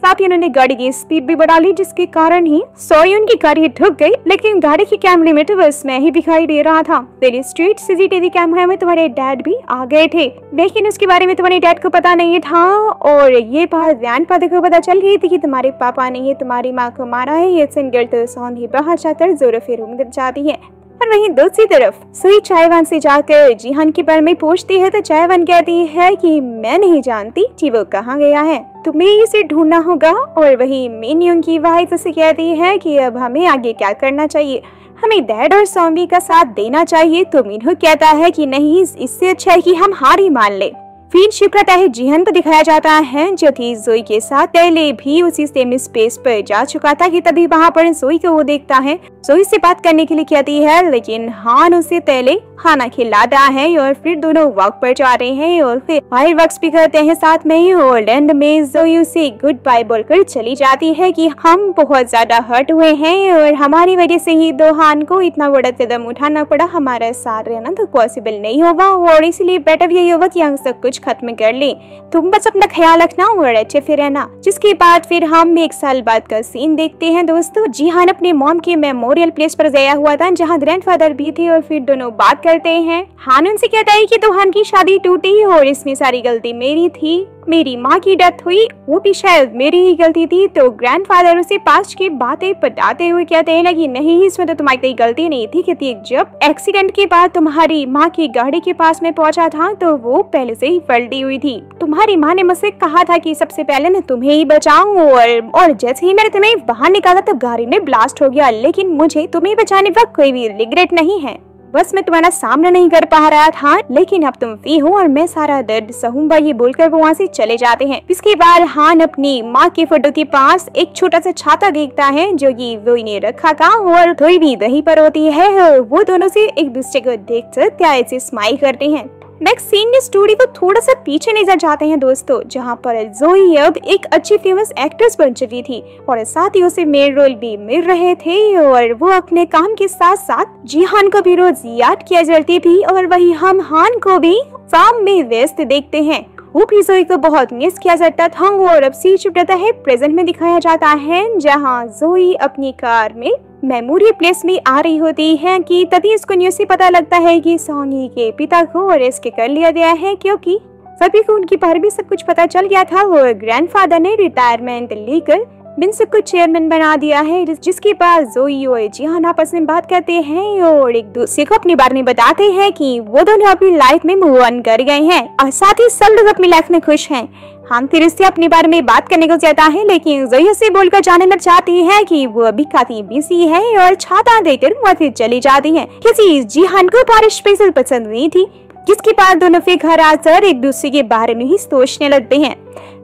साथ ही उन्होंने गाड़ी की स्पीड भी बढ़ा ली, जिसके कारण ही सोई उनकी गाड़ी ठुक गई, लेकिन गाड़ी के कैमरे में तो बस मैं ही दिखाई दे रहा था। तेरी स्ट्रीट सीसीटीवी कैमरे में तुम्हारे डैड भी आ गए थे, लेकिन उसके बारे में तुम्हारे डैड को पता नहीं था, और ये बात ग्रैंडफादर को पता चल गई थी कि तुम्हारे पापा ने ये तुम्हारी माँ को मारा है। ये सुनकर तो सोंगी बाहर जाकर जोरों से रूम जाती है। और वहीं दूसरी तरफ सुई चायवान से जाकर जिहान के बारे में पूछती है, तो चायवान कहती है कि मैं नहीं जानती कि वो कहाँ गया है, तुम्हें इसे ढूंढना होगा। और वही मिनयुंग की वाइफ उसे कहती है कि अब हमें आगे क्या करना चाहिए, हमें डैड और सोंगी का साथ देना चाहिए। तो मिनहू कहता है कि नहीं, इससे अच्छा है कि हम हार ही मान ले। फिर शिप करता है जिहान को दिखाया जाता है, जो कि जोई के साथ पहले भी उसी सेम स्पेस पर जा चुका था, कि तभी वहाँ पर जोई को वो देखता है। जोई से बात करने के लिए कहती है, लेकिन हान उसे पहले खाना खिलाता है और फिर दोनों वॉक पर जा रहे हैं और फिर फायर वर्क्स भी करते हैं साथ में ही। और एंड में जोई उसे गुड बाय बोलकर चली जाती है कि हम बहुत ज्यादा हर्ट हुए हैं और हमारी वजह से ही दोहान को इतना बड़ा कदम उठाना पड़ा, हमारा साथ रहना तो पॉसिबल नहीं होगा, और इसलिए बेटर यही होगा कि हम सब कुछ खत्म कर ले। तुम बस अपना ख्याल रखना और अच्छे से रहना। जिसके बाद फिर हम 1 साल बाद का सीन देखते हैं दोस्तों। जिहान अपने मॉम के मेमोरियल प्लेस पर गया हुआ था, जहाँ ग्रैंडफादर भी थे, और फिर दोनों बात करते हैं। हान उनसे कहता है कि दोहान की शादी टूटी और इसमें सारी गलती मेरी थी, मेरी माँ की डेथ हुई वो भी शायद मेरी ही गलती थी। तो ग्रैंडफादर उसे पास्ट की बातें बताते हुए कहते हैं कि नहीं, इसमें तो तुम्हारी कोई गलती नहीं थी, क्योंकि जब एक्सीडेंट के बाद तुम्हारी माँ की गाड़ी के पास में पहुंचा था तो वो पहले से ही पलटी हुई थी। तुम्हारी माँ ने मुझसे कहा था कि सबसे पहले मैं तुम्हें ही बचाऊं, और जैसे ही मैंने तुम्हें बाहर निकाला तब गाड़ी में ब्लास्ट हो गया, लेकिन मुझे तुम्हें बचाने का कोई भी रिग्रेट नहीं है। बस मैं तुम्हारा सामना नहीं कर पा रहा था, लेकिन अब तुम फ्री हो और मैं सारा दर्द सहूंगा, ये बोलकर वो वहाँ से चले जाते हैं। इसके बाद हान अपनी माँ के फोटो के पास एक छोटा सा छाता देखता है, जो कि वो ने रखा था, और थोड़ी भी वहीं पर होती है। वो दोनों से एक दूसरे को देखकर प्यार से स्माइल करते हैं। नेक्स्ट सीन में स्टोरी को थोड़ा सा पीछे नजर जाते हैं दोस्तों, जहाँ पर जोई अब एक अच्छी फेमस एक्ट्रेस बन चुकी थी और साथ ही उसे मेन रोल भी मिल रहे थे, और वो अपने काम के साथ साथ जिहान को भी रोज याद किया करती थी। और वही हम हान को भी काम में व्यस्त देखते हैं। वो भी जोई को बहुत मिस किया करता था और अब सीन शिफ्ट होता है प्रेजेंट में दिखाया जाता है, जहाँ जोई अपनी कार में मेमोरी प्लेस में आ रही होती है कि तभी इसको न्यूज़ से पता लगता है कि सोंगी के पिता को अरेस्ट कर लिया गया है, क्योंकि सभी को उनके बारे में सब कुछ पता चल गया था। वो ग्रैंडफादर ने रिटायरमेंट लेकर मिनसुक को चेयरमैन बना दिया है, जिसके बाद जोई और जिहान आपस में बात करते हैं और एक दूसरे को अपने बारे में बताते हैं कि वो दोनों अपनी लाइफ में मूव ऑन कर गए हैं और साथ ही सब लोग अपनी लाइफ में खुश हैं। हान फिर इससे अपने बारे में बात करने को चाहता है, लेकिन जोई से बोलकर जाने लग जाती है कि वो अभी काफी बिजी है और छाता देकर वहाँ से चली जाती है, क्योंकि जिहान को बारिश स्पेशल पसंद नहीं थी। जिसके बाद दोनों फिर घर आकर एक दूसरे के बारे में ही सोचने लगते हैं।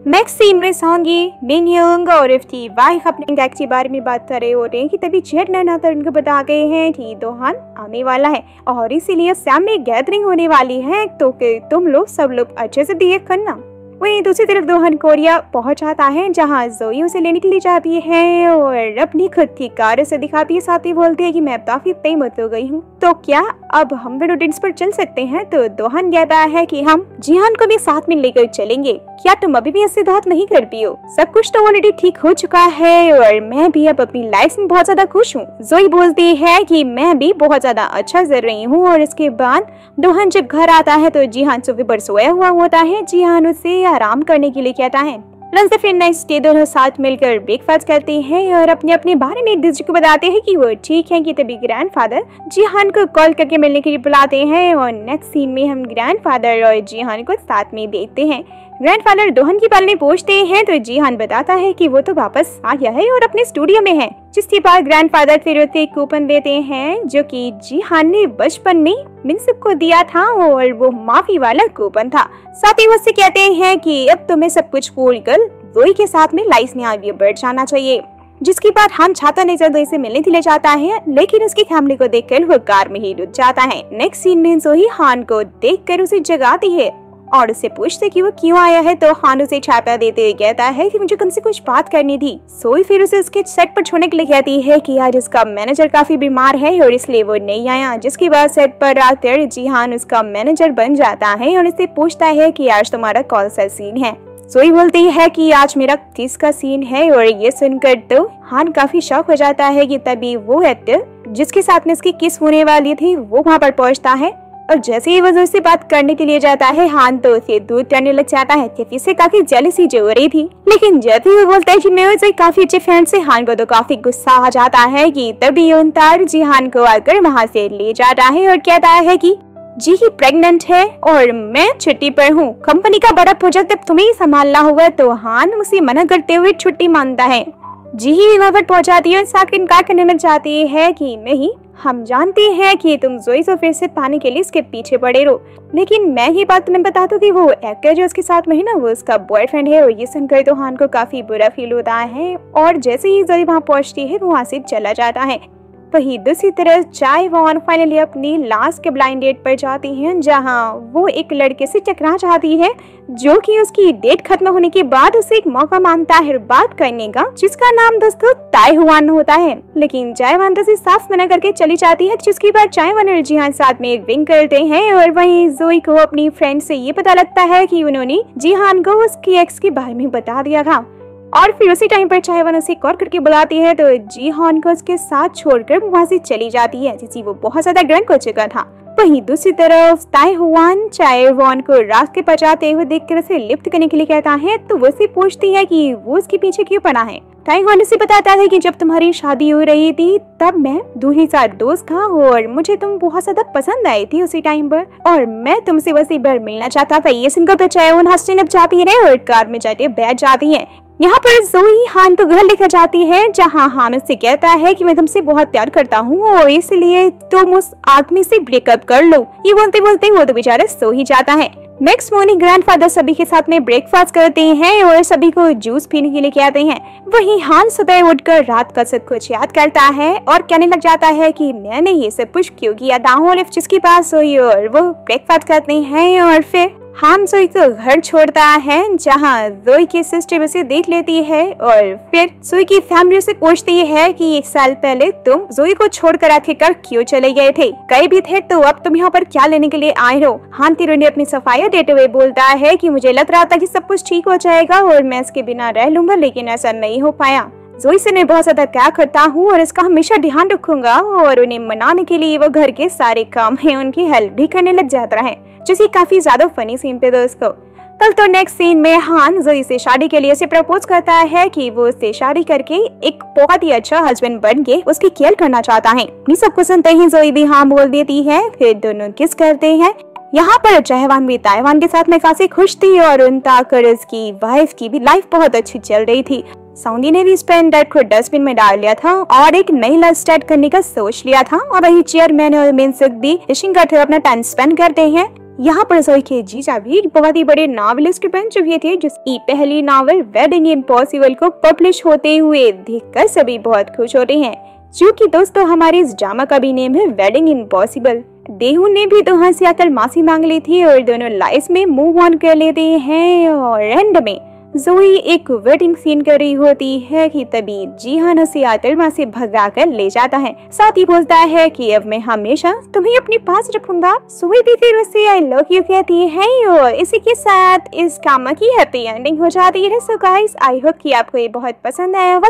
नेक्स्ट सीन में सोंगी, मिनयोंग और इफ्ती वाइफ अपने टैक्स के बारे में बात कर रहे होते हैं कि तभी जेट नानातर उनको बता गए हैं कि दोहान आने वाला है और इसीलिए शाम में गैदरिंग होने वाली है, तो तुम लोग सब लोग अच्छे से बिहेव करना। वहीं दूसरी तरफ दोहान कोरिया पहुंच जाता है, जहां जोई उसे लेने के लिए जाती है और अपनी खुद की कार से दिखाती है, साथ ही बोलती है कि मैं काफी तैमत हो गई हूँ, तो क्या अब हम भी रूटीन्स पर चल सकते हैं। तो दोहान कहता है कि हम जिहान को भी साथ में लेकर चलेंगे, क्या तुम अभी भी ऐसे बात नहीं करती हो? सब कुछ तो ऑलरेडी ठीक हो चुका है और मैं भी अब अपनी लाइफ में बहुत ज्यादा खुश हूँ। जोई बोलती है कि मैं भी बहुत ज्यादा अच्छा कर रही हूँ और इसके बाद दोहान जब घर आता है तो जिहान सोफे पर सोया हुआ होता है। जिहान उसे आराम करने के लिए कहता है। लंच फिर नेक्स्ट डे दोनों साथ मिलकर ब्रेकफास्ट करते हैं और अपने अपने बारे में एक दूसरे को बताते हैं कि वो ठीक है। कि तभी ग्रैंडफादर जिहान को कॉल करके मिलने के लिए बुलाते हैं और नेक्स्ट सीन में हम ग्रैंडफादर और जिहान को साथ में देखते हैं। ग्रैंडफादर दोहन के बारे में पूछते हैं तो जिहान बताता है कि वो तो वापस आ गया है और अपने स्टूडियो में है। जिसके बाद ग्रैंडफादर फिर उसे एक कूपन देते हैं जो कि जिहान ने बचपन में मिनसुक को दिया था और वो माफी वाला कूपन था। साथ ही वो उससे कहते हैं कि अब तुम्हें सब कुछ भूलकर जोई के साथ में लाइफ में आगे बढ़ जाना चाहिए। जिसके बाद हान छाता लेकर जोई से मिलने के लिए जाता है, लेकिन उसकी फैमिली को देखकर वो कार में ही रुक जाता है। नेक्स्ट सीन में जोई हान को देखकर उसे जगाती है और उससे पूछते कि वो क्यों आया है, तो हान उसे छाता देते हुए कहता है कि मुझे तुमसे कुछ बात करनी थी। जोई फिर उसे उसके सेट पर छोड़ने के लिए कहती है कि आज उसका मैनेजर काफी बीमार है और इसलिए वो नहीं आया। जिसके बाद सेट पर आकर जिहान उसका मैनेजर बन जाता है और उससे पूछता है कि आज तुम्हारा कौन सा सीन है। जोई बोलती है कि आज मेरा 30 का सीन है और ये सुनकर तो हान काफी शॉक हो जाता है कि तभी वो एक्टर जिसके साथ में उसकी किस होने वाली थी वो वहाँ पर पहुँचता है और जैसे ही वो जोई से बात करने के लिए जाता है हान तो उसे दूर करने लग जाता है, क्योंकि इसे काफी जेलसी जो हो रही थी। लेकिन जैसे ही वो बोलता है कि मैं उसे काफी अच्छे फ्रेंड से, हान को तो काफी गुस्सा आ जाता है कि तभी उनतार जिहान को आकर वहाँ से ले जाता है और कहता है कि जी ही प्रेग्नेंट है और मैं छुट्टी पर हूँ, कंपनी का बड़ा प्रोजेक्ट अब तुम्हें ही संभालना होगा। तो हान उसे मना करते हुए छुट्टी मांगता है। जी ही वहाँ पर पहुँचाती है, साथ इनकार करने लग जाती है कि नहीं, हम जानते हैं कि तुम जोई से फिर से पाने के लिए इसके पीछे पड़े रहो, लेकिन मैं ही बात तुम्हें बताती थी, वो एक्टर जो उसके साथ में है ना वो उसका बॉयफ्रेंड है। और ये सुनकर तो हान को काफी बुरा फील होता है और जैसे ही जोई वहाँ पहुँचती है वो वहाँ से चला जाता है। वही दूसरी तरफ चाय वॉन फाइनली अपनी लास्ट के ब्लाइंड डेट पर जाती हैं, जहां वो एक लड़के से टकरा जाती है जो कि उसकी डेट खत्म होने के बाद उसे एक मौका मांगता है बात करने का, जिसका नाम दोस्तों ताइहुआन होता है। लेकिन चायवान तो साफ मना करके चली जाती है। जिसके बाद चायवान और जिहान साथ में एक ड्रिंक करते हैं और वहीं जोई को अपनी फ्रेंड से ये पता लगता है कि उन्होंने जिहान को उसकी एक्स के बारे में बता दिया था। और फिर उसी टाइम पर चायवान उसे कॉल करके बुलाती है तो जिहान को उसके साथ छोड़कर वहाँ से चली जाती है, जिससे वो बहुत ज्यादा ड्रंक हो चुका था। वहीं दूसरी तरफ ताइहुआन चायवान को रास्ते पर जाते हुए देखकर उसे लिफ्ट करने के लिए कहता है, तो वो उसे पूछती है कि वो उसके पीछे क्यों पड़ा है। ताइहुआन उसे बताता है कि जब तुम्हारी शादी हो रही थी तब मैं दूसरी साथ दोस्त था और मुझे तुम बहुत ज्यादा पसंद आई थी उसी टाइम पर और मैं तुमसे वैसे बार मिलना चाहता था। ये सुनकर तो चायवान हंसने लग जाती है और कार में जाके बैठ जाती है। यहाँ पर जोई हान को घर लेकर जाती है, जहाँ हान उससे कहता है कि मैं तुमसे बहुत प्यार करता हूँ और इसलिए तुम उस आदमी से ब्रेकअप कर लो। ये बोलते बोलते वो तो बेचारा सो ही जाता है। नेक्स्ट मॉर्निंग ग्रैंडफादर सभी के साथ में ब्रेकफास्ट करते हैं और सभी को जूस पीने के लिए कहते हैं। वहीं हान सुबह उठकर रात का सब कुछ याद करता है और कहने लग जाता है कि मैंने ये सब कुछ क्यों किया था। जिसके पास सोई और वो ब्रेकफास्ट करते हैं और फिर हान जोई को घर छोड़ता है, जहाँ जोई की सिस्टर उसे देख लेती है और फिर जोई की फैमिली उसे पूछती है कि 1 साल पहले तुम जोई को छोड़कर आखिरकार क्यों चले गए थे? कहीं भी थे तो अब तुम यहाँ पर क्या लेने के लिए आए हो? हान तिरुने अपनी सफाई देते हुए बोलता है कि मुझे लग रहा था कि सब कुछ ठीक हो जाएगा और मैं इसके बिना रह लूंगा, लेकिन ऐसा नहीं हो पाया। जोई से मैं बहुत ज्यादा प्यार करता हूँ और इसका हमेशा ध्यान रखूंगा। और उन्हें मनाने के लिए वो घर के सारे काम है उनकी हेल्प भी करने लग जाता है, जो कि काफी ज्यादा फनी सीन थे दोस्तों। कल तो नेक्स्ट सीन में हान जोई से शादी के लिए उसे प्रपोज करता है कि वो उससे शादी करके एक बहुत ही अच्छा हस्बैंड बन के उसकी केयर करना चाहता है। ये सब कुछ सुनते ही जोई भी हाँ बोल देती है। फिर दोनों किस करते हैं। यहाँ पर चहवान भी ताइवान के साथ में काफी खुश थी और उन ताकर उसकी वाइफ की भी लाइफ बहुत अच्छी चल रही थी। सऊदी ने भी स्पेंडर को डस्टबिन में डाल लिया था और एक नई लाइफ स्टार्ट करने का सोच लिया था। और वही चेयरमैन और मिनसुक भी फिशिंग करते हुए अपना टाइम स्पेंड करते हैं। यहाँ पर जोई के जीजा भी बहुत ही बड़े नॉवेलिस्ट बन चुके थे, जिसकी पहली नॉवेल वेडिंग इम्पॉसिबल को पब्लिश होते हुए देखकर सभी बहुत खुश होते हैं। जो कि दोस्तों हमारे इस ड्रामा का भी नेम है वेडिंग इम्पॉसिबल। देहू ने भी दोहा से आकर माफी मांग ली थी और दोनों लाइफ में मूव ऑन कर लेते हैं। और एंड में जोई एक वेडिंग सीन कर रही होती है कि तभी जीहान उसे आतरमा से भगा कर ले जाता है। साथ ही बोलता है कि अब मैं हमेशा तुम्हें अपने पास रखूंगा। जोई भी फिर उसे आई लव यू कहती है और इसी के साथ इस ड्रामा की हैप्पी एंडिंग हो जाती है। सो गाइस, आई होप कि आपको ये बहुत पसंद आया होगा।